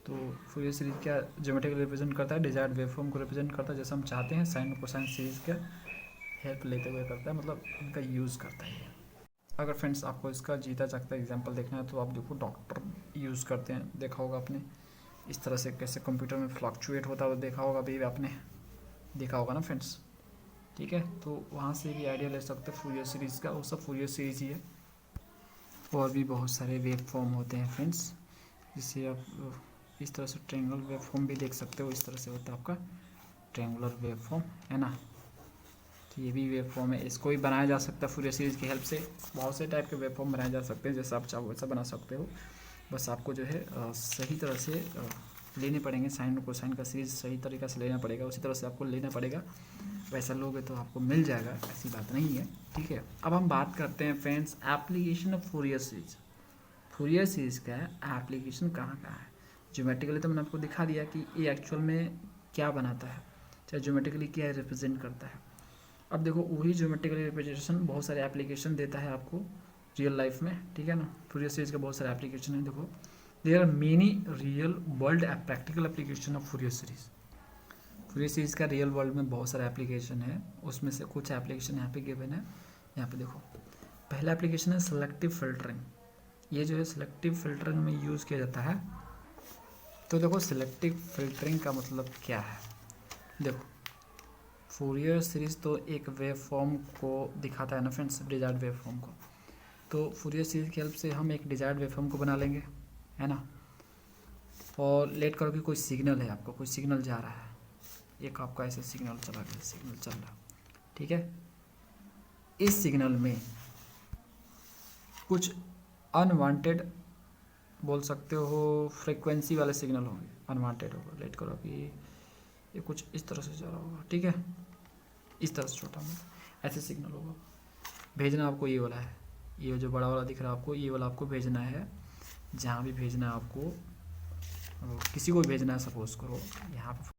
तो फूरियर सीरीज क्या ज्योमेट्रिकली रिप्रेजेंट करता है, डिजायर्ड वेव फॉर्म को रिप्रेजेंट करता है जैसा हम चाहते हैं, साइन और कोसाइन सीरीज का हेल्प लेते हुए करता है, मतलब इनका यूज़ करता है। अगर फ्रेंड्स आपको इसका जीता जागता एग्जांपल देखना है तो आप देखो डॉक्टर यूज़ करते हैं, देखा होगा आपने इस तरह से कैसे कंप्यूटर में फ्लक्चुएट होता है, देखा होगा अभी आपने देखा होगा ना फ्रेंड्स। ठीक है, तो वहाँ से भी आइडिया ले सकते हैं फूरियर सीरीज़ का, वो सब फूरियर सीरीज ही है। और भी बहुत सारे वेव फॉर्म होते हैं फ्रेंड्स, जिसे आप इस तरह से ट्रायंगुलर वेव फॉर्म भी देख सकते हो, इस तरह से होता है आपका ट्रायंगुलर वेव फॉर्म, है ना। तो ये भी वेव फॉर्म है, इसको भी बनाया जा सकता है फूरियर सीरीज की हेल्प से। बहुत से टाइप के वेव फॉर्म बनाए जा सकते हैं, जैसा आप चाहो वैसा बना सकते हो। बस आपको जो है सही तरह से लेने पड़ेंगे, साइन और कोसाइन का सीरीज सही तरीक़े से लेना पड़ेगा, उसी तरह से आपको लेना पड़ेगा। वैसा लोगे तो आपको मिल जाएगा, ऐसी बात नहीं है। ठीक है, अब हम बात करते हैं friends application of Fourier series. Fourier series का एप्लीकेशन कहाँ कहाँ है। ज्योमेट्रिकली तो मैंने आपको दिखा दिया कि ये एक्चुअल में क्या बनाता है, चाहे ज्योमेट्रिकली क्या रिप्रेजेंट करता है। अब देखो वही ज्योमेट्रिकल रिप्रेजेंटेशन बहुत सारे एप्लीकेशन देता है आपको रियल लाइफ में। ठीक है ना, फूरियर सीरीज का बहुत सारे एप्लीकेशन है। देखो there are many real world practical application of Fourier series. Fourier series का रियल वर्ल्ड में बहुत सारे एप्लीकेशन है, उसमें से कुछ एप्लीकेशन यहाँ पे गिवन है। यहाँ पे देखो पहला एप्लीकेशन है सेलेक्टिव फिल्टरिंग। ये जो है सेलेक्टिव फिल्टरिंग में यूज़ किया जाता है। तो देखो सेलेक्टिव फिल्टरिंग का मतलब क्या है। देखो फूरियर सीरीज तो एक वेव फॉर्म को दिखाता है ना फ्रेंड्स, डिजायर्ड वेव फॉर्म को। तो फूरियर सीरीज की हेल्प से हम एक डिजायर्ड वेव फॉर्म को बना लेंगे, है ना। और लेट करो कि कोई सिग्नल है, आपको कोई सिग्नल जा रहा है, एक आपका ऐसे सिग्नल चला गया, सिग्नल चल रहा। ठीक है, इस सिग्नल में कुछ अनवांटेड बोल सकते हो फ्रीक्वेंसी वाले सिग्नल होंगे, अनवांटेड होगा। लेट करो कि ये कुछ इस तरह से जा रहा होगा। ठीक है, इस तरह से छोटा मोटा ऐसे सिग्नल होगा। भेजना आपको ये वाला है, ये जो बड़ा वाला दिख रहा है आपको, ये वाला आपको भेजना है। जहाँ भी भेजना है आपको, किसी को भेजना है, सपोज करो यहाँ पे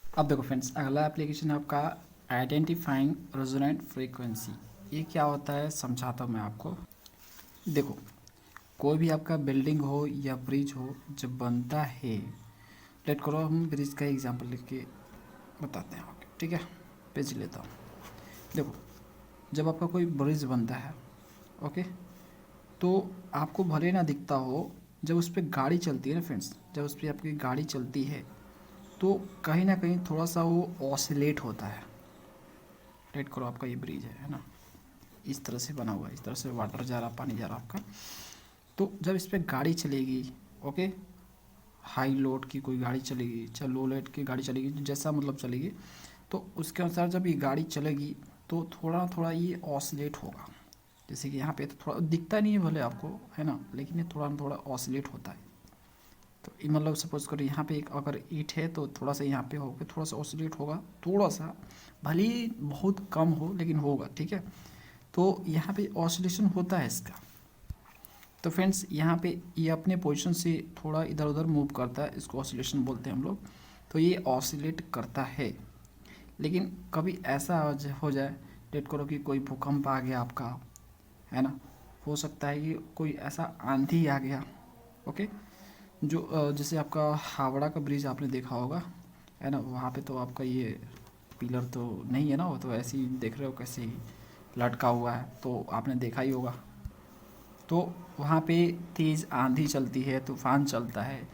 अब देखो फ्रेंड्स अगला एप्लीकेशन है आपका आइडेंटिफाइंग रेजोनेंट फ्रीक्वेंसी। ये क्या होता है समझाता हूँ मैं आपको। देखो कोई भी आपका बिल्डिंग हो या ब्रिज हो जब बनता है, लेट करो हम ब्रिज का एग्जांपल लिख के बताते हैं आपको। ठीक है, पेज लेता हूँ। देखो जब आपका कोई ब्रिज बनता है, ओके, तो आपको भले ना दिखता हो, जब उस पर गाड़ी चलती है ना फ्रेंड्स, जब उस पर आपकी गाड़ी चलती है तो कहीं ना कहीं थोड़ा सा वो ऑसिलेट होता है। लेट करो आपका ये ब्रिज है ना, इस तरह से बना हुआ है, इस तरह से वाटर जा रहा, पानी जा रहा आपका। तो जब इस पर गाड़ी चलेगी, ओके, हाई लोड की कोई गाड़ी चलेगी, चाहे लो लोड की गाड़ी चलेगी, जैसा मतलब चलेगी, तो उसके अनुसार जब ये गाड़ी चलेगी तो थोड़ा थोड़ा ये ऑसिलेट होगा। जैसे कि यहाँ पे तो थोड़ा दिखता नहीं है भले आपको, है ना, लेकिन ये थोड़ा थोड़ा ऑसिलेट होता है। तो ये मतलब सपोज करो यहाँ पे एक अगर ईंट है तो थोड़ा सा यहाँ पे होगा, थोड़ा सा ऑसिलेट होगा, थोड़ा सा, भले ही बहुत कम हो लेकिन होगा। ठीक है, तो यहाँ पे ऑसिलेशन होता है इसका। तो फ्रेंड्स यहाँ पे ये अपने पोजीशन से थोड़ा इधर उधर मूव करता है, इसको ऑसिलेशन बोलते हैं हम लोग। तो ये ऑसिलेट करता है। लेकिन कभी ऐसा हो जाए, लेट करो कि कोई भूकंप आ गया आपका, है ना, हो सकता है कि कोई ऐसा आंधी आ गया, ओके, जो जैसे आपका हावड़ा का ब्रिज आपने देखा होगा, है ना, वहाँ पे तो आपका ये पिलर तो नहीं है ना, वो तो ऐसे ही देख रहे हो कैसे ही लटका हुआ है, तो आपने देखा ही होगा। तो वहाँ पे तेज़ आंधी चलती है, तूफान चलता है,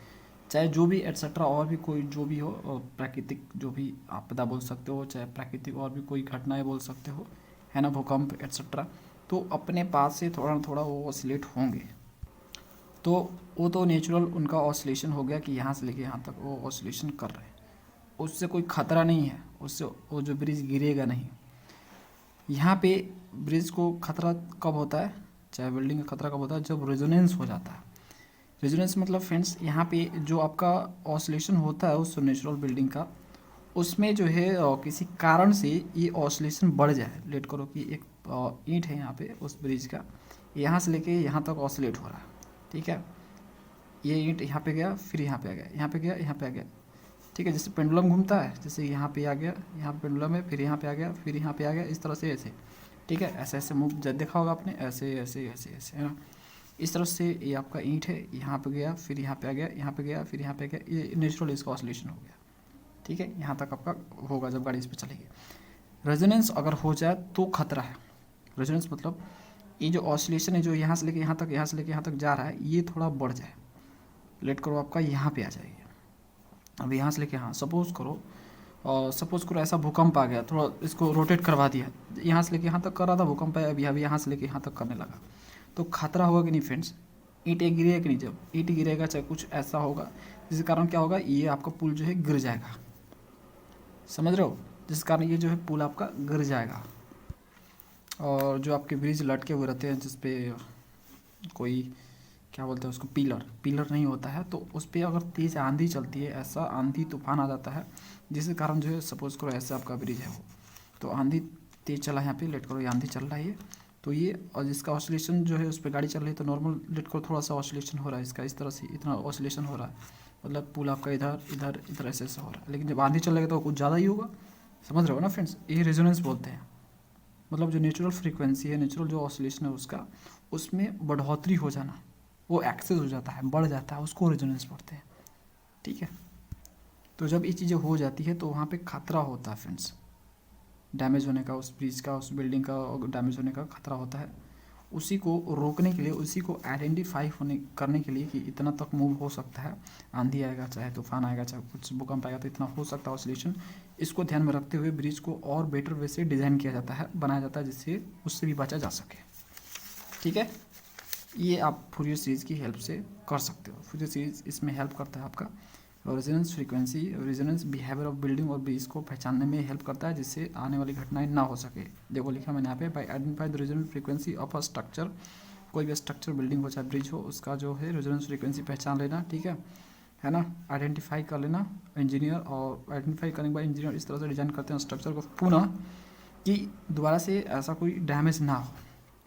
चाहे जो भी एट्सेट्रा और भी कोई जो भी हो, प्राकृतिक जो भी आपदा बोल सकते हो, चाहे प्राकृतिक और भी कोई घटनाएं बोल सकते हो, है ना, भूकंप एट्सेट्रा, तो अपने पास से थोड़ा ना थोड़ा वो ऑसिलेट होंगे। तो वो तो नेचुरल उनका ऑसिलेशन हो गया कि यहाँ से लेके यहाँ तक वो ऑसिलेशन कर रहे हैं, उससे कोई ख़तरा नहीं है, उससे वो जो ब्रिज गिरेगा नहीं। यहाँ पे ब्रिज को खतरा कब होता है, चाहे बिल्डिंग का खतरा कब होता है, जब रेजोनेंस हो जाता है। रेजोनेंस मतलब फ्रेंड्स यहाँ पे जो आपका ऑसिलेशन होता है उस नेचुरल बिल्डिंग का, उसमें जो है किसी कारण से ये ऑसिलेशन बढ़ जाए। लेट करो कि एक ईंट है यहाँ पे उस ब्रिज का, यहाँ से लेके यहाँ तक ऑसिलेट हो रहा है, ठीक है। ये ईंट यहाँ पे गया, फिर यहाँ पे आ गया, यहाँ पे गया, यहाँ पे आ गया, ठीक है। जैसे पेंडुलम घूमता है, जैसे यहाँ पे आ गया, यहाँ पे पेंडुलम है, फिर यहाँ पे आ गया, फिर यहाँ पे आ गया, इस तरह से ऐसे, ठीक है। ऐसे ऐसे मूव देखा होगा आपने, ऐसे ऐसे ऐसे ऐसे, है ना। इस तरह से ये आपका ईंट है, यहाँ पे गया, फिर यहाँ पे आ गया, यहाँ पे गया, फिर यहाँ पे आ गया, ये नेचुरल इसका ऑसिलेशन हो गया, ठीक है। यहाँ तक आपका होगा जब गाड़ी इस पर चलेगी। रेजोनेंस अगर हो जाए तो खतरा है। रेजोनेंस मतलब ये जो ऑसिलेशन है, जो यहाँ से लेके यहाँ तक, यहाँ से लेके यहाँ तक जा रहा है, ये थोड़ा बढ़ जाए। लेट करो आपका यहाँ पे आ जाएगी, अब यहाँ से लेके यहाँ, सपोज़ करो ऐसा भूकंप आ गया, थोड़ा इसको रोटेट करवा दिया, यहाँ से लेके यहाँ तक कर रहा था भूकंप है, अभी यहाँ से लेके यहाँ तक करने लगा, तो खतरा होगा कि नहीं फ्रेंड्स। ईंट एक गिरेगा कि नहीं, जब ईंट गिरेगा चाहे कुछ ऐसा होगा जिसके कारण क्या होगा, ये आपका पुल जो है गिर जाएगा, समझ रहे हो, जिस कारण ये जो है पुल आपका गिर जाएगा। और जो आपके ब्रिज लटके हुए रहते हैं, जिसपे कोई क्या बोलते हैं उसको, पिलर नहीं होता है, तो उस पर अगर तेज़ आंधी चलती है, ऐसा आंधी तूफान आ जाता है जिसके कारण जो है, सपोज़ करो ऐसे आपका ब्रिज है वो, तो आंधी तेज़ चला यहाँ पे, लेट करो ये आंधी चल रहा है, तो ये और जिसका ऑसिलेशन जो है उस पर गाड़ी चल रही है, तो नॉर्मल लेट करो थोड़ा सा ऑसिलेशन हो रहा है इसका, इस तरह से इतना ऑसिलेशन हो रहा है, मतलब पुल आपका इधर इधर इधर ऐसे ऐसे हो रहा है। लेकिन जब आंधी चलेगा तो कुछ ज़्यादा ही होगा, समझ रहे हो ना फ्रेंड्स। ये रेजोनेंस बोलते हैं, मतलब जो नेचुरल फ्रीक्वेंसी है, नेचुरल जो ऑसिलेशन है उसका, उसमें बढ़ोतरी हो जाना, वो एक्सेस हो जाता है, बढ़ जाता है, उसको रेजोनेंस बोलते हैं, ठीक है। तो जब ये चीज़ें हो जाती है तो वहाँ पे खतरा होता है फ्रेंड्स, डैमेज होने का, उस ब्रिज का, उस बिल्डिंग का डैमेज होने का खतरा होता है। उसी को रोकने के लिए, उसी को आइडेंटिफाई करने के लिए कि इतना तक मूव हो सकता है, आंधी आएगा, चाहे तूफान आएगा, चाहे कुछ भूकंप आएगा, तो इतना हो सकता है ऑसिलेशन, इसको ध्यान में रखते हुए ब्रिज को और बेटर वे से डिज़ाइन किया जाता है, बनाया जाता है, जिससे उससे भी बचा जा सके, ठीक है। ये आप फूरियर सीरीज़ की हेल्प से कर सकते हो। फूरियर सीरीज़ इसमें हेल्प करता है आपका resonance frequency, resonance behaviour of building और ब्रिज को पहचानने में हेल्प करता है, जिससे आने वाली घटनाएं ना हो सके। देखो लिखा मैंने यहाँ पे, by identify the resonance frequency of a structure, कोई भी स्ट्रक्चर, बिल्डिंग हो चाहे ब्रिज हो, उसका जो है रेजोनेंस फ्रीक्वेंसी पहचान लेना, ठीक है ना, आइडेंटिफाई कर लेना इंजीनियर, और आइडेंटिफाई करने के बाद इंजीनियर इस तरह से डिज़ाइन करते हैं स्ट्रक्चर को पुनः कि दोबारा से ऐसा कोई डैमेज ना हो,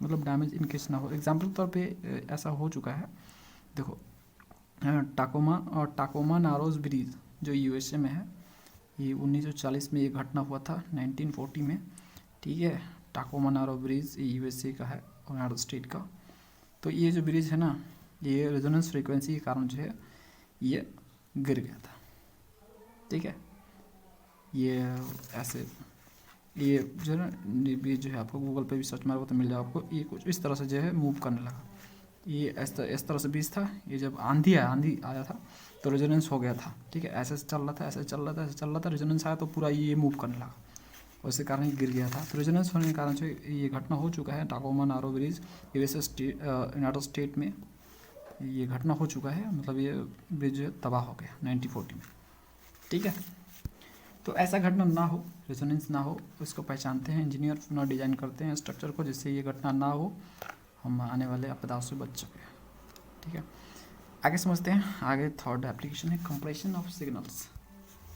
मतलब डैमेज इन केस ना हो। एग्जाम्पल के तौर पे ऐसा हो चुका है, देखो टाकोमा नारोज ब्रिज जो यूएसए में है, ये 1940 में ये घटना हुआ था, 1940 में, ठीक है। टाकोमा नारो ब्रिज यूएसए का है, यूनाइटेड स्टेट का। तो ये जो ब्रिज है ना, ये रेजोनेंस फ्रीक्वेंसी के कारण जो है ये गिर गया था, ठीक है। ये ऐसे, ये जो है ना, ये जो है आपको गूगल पे भी सर्च मारोगे तो मिल जाएगा आपको, ये कुछ इस तरह से जो है मूव करने लगा। ये इस तरह से बीज था, ये जब आंधी आया था तो रेजोनेंस हो गया था, ठीक है। ऐसे चल रहा था, ऐसे चल रहा था, ऐसे चल रहा था, रेजोनेंस आया तो पूरा ये मूव करने लगा, उसके कारण ये गिर गया था। तो रेजोनेंस होने के कारण से ये घटना हो चुका है, टाकोमा नारो ब्रिज यूएसए यूनाइटेड स्टेट में ये घटना हो चुका है, मतलब ये ब्रिज तबाह हो गया 1940 में, ठीक है। तो ऐसा घटना ना हो, रेजोनेंस ना हो, इसको पहचानते हैं इंजीनियर, पुनः डिजाइन करते हैं स्ट्रक्चर को, जिससे ये घटना ना हो, हम आने वाले आपदाओं से बच सकें, ठीक है। आगे समझते हैं, आगे थर्ड एप्लीकेशन है कंप्रेशन ऑफ सिग्नल्स।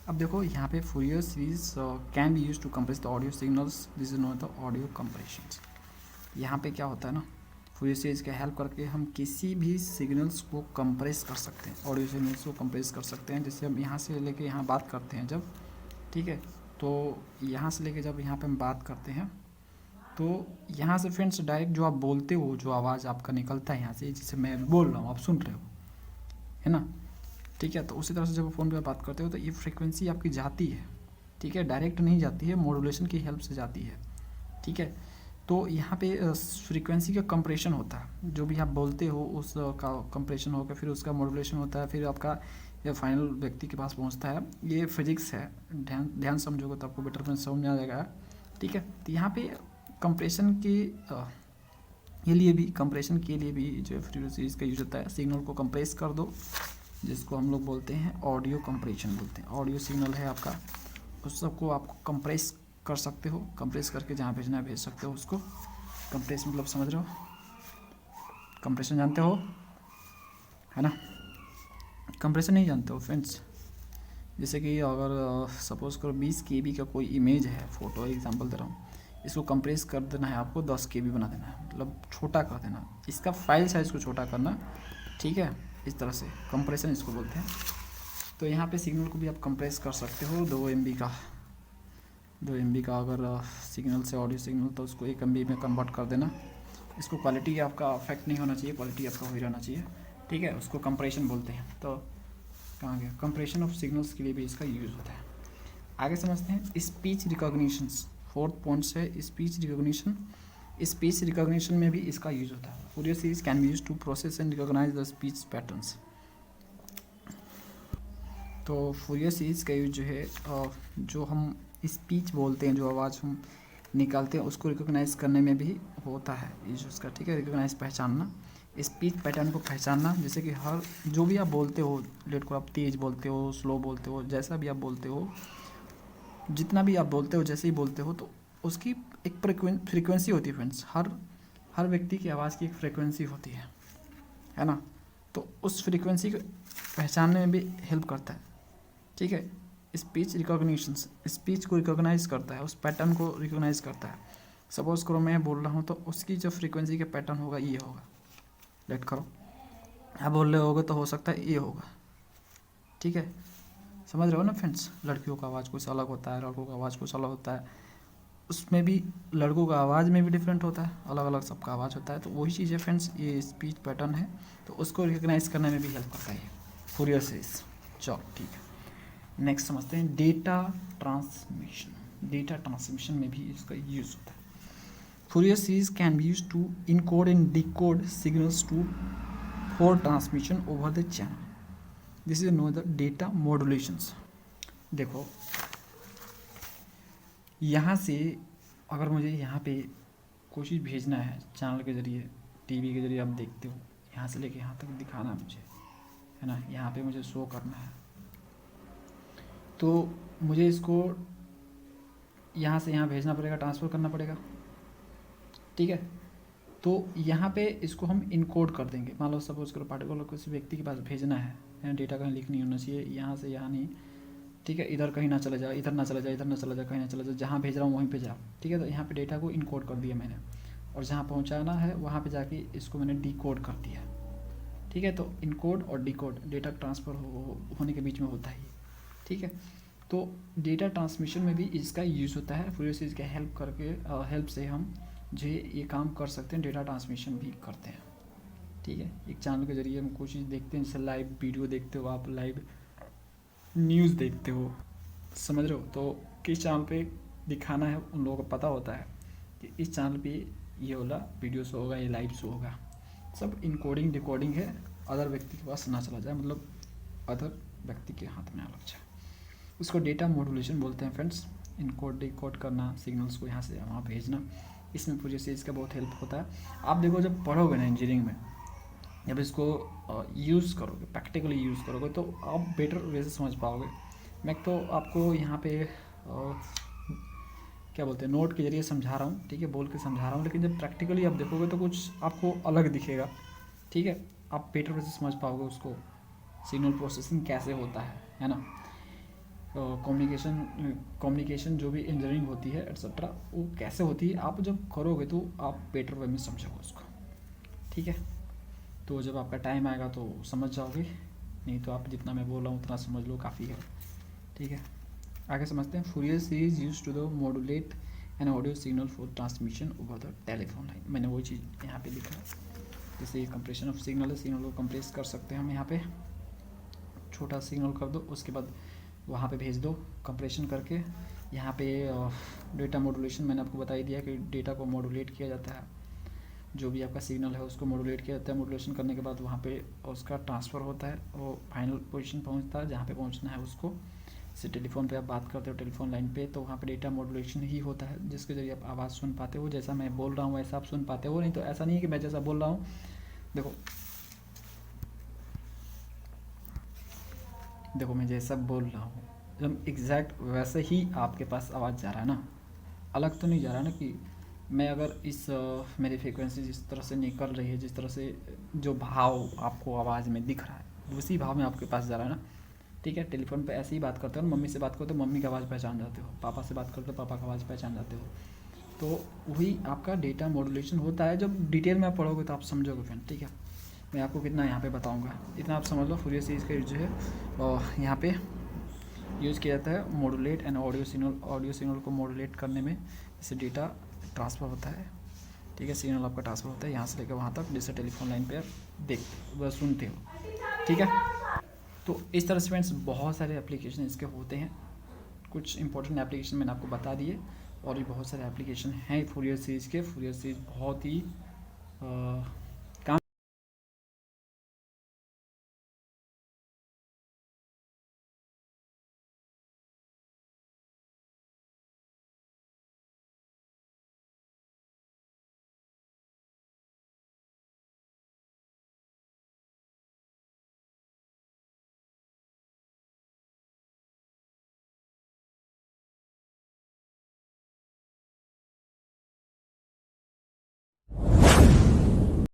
अब देखो यहाँ पे Fourier series can be use to compress the audio signals, this is not the audio compression. यहाँ पे क्या होता है ना, फूरियर सीरीज का हेल्प करके हम किसी भी सिग्नल्स को कंप्रेस कर सकते हैं, ऑडियो सिग्नल्स को कंप्रेस कर सकते हैं। जैसे हम यहाँ से लेके यहाँ बात करते हैं जब, ठीक है, तो यहाँ से लेके जब यहाँ पे हम बात करते हैं तो यहाँ से फ्रेंड्स डायरेक्ट जो आप बोलते हो, जो आवाज़ आपका निकलता है यहाँ से, जैसे मैं बोल रहा हूँ आप सुन रहे हो, है ना, ठीक है। तो उसी तरह से जब फ़ोन पे बात करते हो तो ये फ्रीक्वेंसी आपकी जाती है, ठीक है, डायरेक्ट नहीं जाती है, मॉड्यूलेशन की हेल्प से जाती है, ठीक है। तो यहाँ पे फ्रीक्वेंसी का कंप्रेशन होता है, जो भी आप बोलते हो उस का कंप्रेशन होकर फिर उसका मॉड्यूलेशन होता है, फिर आपका ये फाइनल व्यक्ति के पास पहुँचता है। ये फिजिक्स है, ध्यान समझोगे तो आपको बेटर में समझ में आ जाएगा, ठीक है। तो यहाँ पे कंप्रेशन के लिए भी जो फूरियर सीरीज का यूज होता है, सिग्नल को कंप्रेस कर दो, जिसको हम लोग बोलते हैं ऑडियो कंप्रेशन बोलते हैं। ऑडियो सिग्नल है आपका, उस सबको आपको कंप्रेस कर सकते हो, कंप्रेस करके जहाँ भेजना है भेज सकते हो उसको। कंप्रेस मतलब समझ रहे हो, कंप्रेशन जानते हो, है ना। कंप्रेशन नहीं जानते हो फ्रेंड्स, जैसे कि अगर सपोज़ करो 20 KB का कोई इमेज है, फ़ोटो एग्जांपल दे रहा हूँ, इसको कंप्रेस कर देना है आपको, 10 KB बना देना है, मतलब छोटा कर देना, इसका फाइल साइज़ को छोटा करना, ठीक है, इस तरह से कंप्रेशन इसको बोलते हैं। तो यहाँ पे सिग्नल को भी आप कंप्रेस कर सकते हो, 2 MB का अगर सिग्नल से ऑडियो सिग्नल, तो उसको 1 MB में कन्वर्ट कर देना। इसको क्वालिटी आपका अफेक्ट नहीं होना चाहिए, क्वालिटी आपका हो ही रहना चाहिए, ठीक है, उसको कंप्रेशन बोलते हैं। तो कहाँ गया, कंप्रेशन ऑफ सिग्नल्स के लिए भी इसका यूज़ होता है। आगे समझते हैं स्पीच रिकॉग्निशन, 4th पॉइंट्स है स्पीच रिकॉग्निशन। स्पीच रिकॉग्निशन में भी इसका यूज होता है। Fourier series can be use to process and recognize the speech patterns. तो फूरियर सीरीज का यूज जो है, जो हम स्पीच बोलते हैं, जो आवाज़ हम निकालते हैं, उसको रिकॉग्नाइज करने में भी होता है यूज उसका, ठीक है। रिकॉग्नाइज पहचानना, स्पीच पैटर्न को पहचानना, जैसे कि हर जो भी आप बोलते हो, लेट को आप तेज़ बोलते हो, स्लो बोलते हो, जैसा भी आप बोलते हो, जितना भी आप बोलते हो, जैसे ही बोलते हो, तो उसकी एक फ्रीक्वेंसी होती है फ्रेंड्स। हर व्यक्ति की आवाज़ की एक फ्रीक्वेंसी होती है ना। तो उस फ्रीक्वेंसी को पहचानने में भी हेल्प करता है, ठीक है। स्पीच रिकॉग्निशन स्पीच को रिकॉग्नाइज करता है, उस पैटर्न को रिकॉग्नाइज करता है। सपोज़ करो मैं बोल रहा हूँ तो उसकी जो फ्रीक्वेंसी का पैटर्न होगा ये होगा, लेट करो, आप बोल रहे होगे तो हो सकता है ये होगा, ठीक है, समझ रहे हो ना फ्रेंड्स। लड़कियों का आवाज़ कुछ अलग होता है, लड़कों का आवाज़ कुछ अलग होता है, उसमें भी लड़कों का आवाज़ में भी डिफरेंट होता है, अलग अलग सबका आवाज़ होता है। तो वही चीज़ है फ्रेंड्स, ये स्पीच पैटर्न है, तो उसको रिकॉग्नाइज करने में भी हेल्प करता है फूरियर सीरीज। चलो ठीक है, नेक्स्ट समझते हैं डेटा ट्रांसमिशन। डेटा ट्रांसमिशन में भी इसका यूज़ होता है। Fourier series can be use to encode and decode signals for transmission over the channel. This is no the data modulations. देखो यहाँ से अगर मुझे यहाँ पे कोई चीज़ भेजना है चैनल के ज़रिए, टीवी के ज़रिए आप देखते हो, यहाँ से लेके यहाँ तक दिखाना है मुझे, है ना, यहाँ पे मुझे शो करना है, तो मुझे इसको यहाँ से यहाँ भेजना पड़ेगा, ट्रांसफ़र करना पड़ेगा, ठीक है। तो यहाँ पे इसको हम इनकोड कर देंगे। मान लो सपोज करो पार्टिकुलर किसी व्यक्ति के पास भेजना है, डेटा कहीं लीक नहीं होना चाहिए, यहाँ से यहाँ नहीं, ठीक है, इधर कहीं ना चला जाए, इधर ना चला जाए, इधर ना चला जाए, कहीं ना चला जाए, जहाँ भेज रहा हूँ वहीं पे जाओ, ठीक है। तो यहाँ पे डेटा को इनकोड कर दिया मैंने, और जहाँ पहुँचाना है वहाँ पे जाके इसको मैंने डिकोड कर दिया, ठीक है। तो इनकोड और डिकोड डेटा ट्रांसफ़र होने के बीच में होता है, ठीक है। तो डेटा ट्रांसमिशन में भी इसका यूज़ होता है। फूरियर सीरीज के हेल्प से हम जो ये काम कर सकते हैं, डेटा ट्रांसमिशन भी करते हैं, ठीक है। एक चैनल के ज़रिए हम कोई चीज़ देखते हैं, जैसे लाइव वीडियो देखते हो आप, लाइव न्यूज़ देखते हो, समझ रहे हो, तो किस चैनल पे दिखाना है उन लोगों को पता होता है कि इस चैनल पे ये वाला वीडियो शो होगा, ये लाइव शो होगा। सब इनकोडिंग डिकोडिंग है, अदर व्यक्ति के पास ना चला जाए, मतलब अदर व्यक्ति के हाथ में ना लग जाए। उसको डेटा मॉड्यूलेशन बोलते हैं फ्रेंड्स। इनकोड डिकोड करना, सिग्नल्स को यहाँ से वहाँ भेजना, इसमें फूरियर सीरीज का बहुत हेल्प होता है। आप देखो जब पढ़ोगे ना इंजीनियरिंग में, जब इसको यूज़ करोगे, प्रैक्टिकली यूज़ करोगे, तो आप बेटर वे से समझ पाओगे। मैं तो आपको यहाँ पे क्या बोलते हैं, नोट के जरिए समझा रहा हूँ, ठीक है, बोल के समझा रहा हूँ, लेकिन जब प्रैक्टिकली आप देखोगे तो कुछ आपको अलग दिखेगा, ठीक है। आप बेटर वे से समझ पाओगे उसको, सिग्नल प्रोसेसिंग कैसे होता है ना। कम्युनिकेशन जो भी इंजीनियरिंग होती है एट्सेट्रा, वो कैसे होती है, आप जब करोगे तो आप बेटर वे में समझोगे उसको। ठीक है, तो जब आपका टाइम आएगा तो समझ जाओगे, नहीं तो आप जितना मैं बोल रहा हूँ उतना समझ लो, काफ़ी है। ठीक है, आगे समझते हैं। Fourier series use to the modulate an audio signal for transmission over the telephone line. मैंने वही चीज़ यहाँ पे लिखा है, जैसे कंप्रेशन ऑफ सिग्नल है, सिग्नल को कंप्रेस कर सकते हैं हम। यहाँ पे छोटा सिग्नल कर दो, उसके बाद वहाँ पे भेज दो कंप्रेशन करके। यहाँ पे डेटा मॉड्यूलेशन मैंने आपको बता ही दिया कि डेटा को मॉड्यूलेट किया जाता है, जो भी आपका सिग्नल है उसको मॉड्यूलेट किया जाता है। मॉड्यूलेशन करने के बाद वहाँ पे उसका ट्रांसफ़र होता है, वो फाइनल पोजीशन पहुँचता है जहाँ पे पहुँचना है उसको। जैसे टेलीफोन पे आप बात करते हो टेलीफोन लाइन पे, तो वहाँ पे डेटा मॉड्यूलेशन ही होता है, जिसके ज़रिए आप आवाज़ सुन पाते हो। जैसा मैं बोल रहा हूँ वैसा आप सुन पाते हो, नहीं तो ऐसा नहीं है कि मैं जैसा बोल रहा हूँ, देखो मैं जैसा बोल रहा हूँ एकदम एग्जैक्ट वैसे ही आपके पास आवाज़ जा रहा है ना, अलग तो नहीं जा रहा ना। कि मैं अगर इस मेरी फ्रीक्वेंसी जिस तरह से निकल रही है, जिस तरह से जो भाव आपको आवाज़ में दिख रहा है, उसी भाव में आपके पास जा रहा है ना। ठीक है, टेलीफोन पे ऐसे ही बात करते हो, मम्मी से बात करते हो मम्मी की आवाज़ पहचान जाते हो, पापा से बात करते हो पापा की आवाज़ पहचान जाते हो। तो वही आपका डेटा मॉड्यूलेशन होता है। जब डिटेल में आप पढ़ोगे तो आप समझोगे फ्रेंड। ठीक है, मैं आपको कितना यहाँ पे बताऊँगा, इतना आप समझ लो। फूरियर सीरीज़ का जो है और यहाँ पे यूज़ किया जाता है modulate and audio signal. Audio signal को मॉड्यूलेट करने में जैसे डेटा ट्रांसफ़र होता है। ठीक है, सिग्नल आपका ट्रांसफ़र होता है यहाँ से लेकर वहाँ तक, जैसे टेलीफोन लाइन पे आप देखते व सुनते हो। ठीक है, तो इस तरह से फ्रेंड्स बहुत सारे एप्लीकेशन इसके होते हैं। कुछ इंपॉर्टेंट एप्लीकेशन मैंने आपको बता दिए, और भी बहुत सारे एप्लीकेशन हैं फूरियर सीरीज़ के। फूरियर सीरीज़ बहुत ही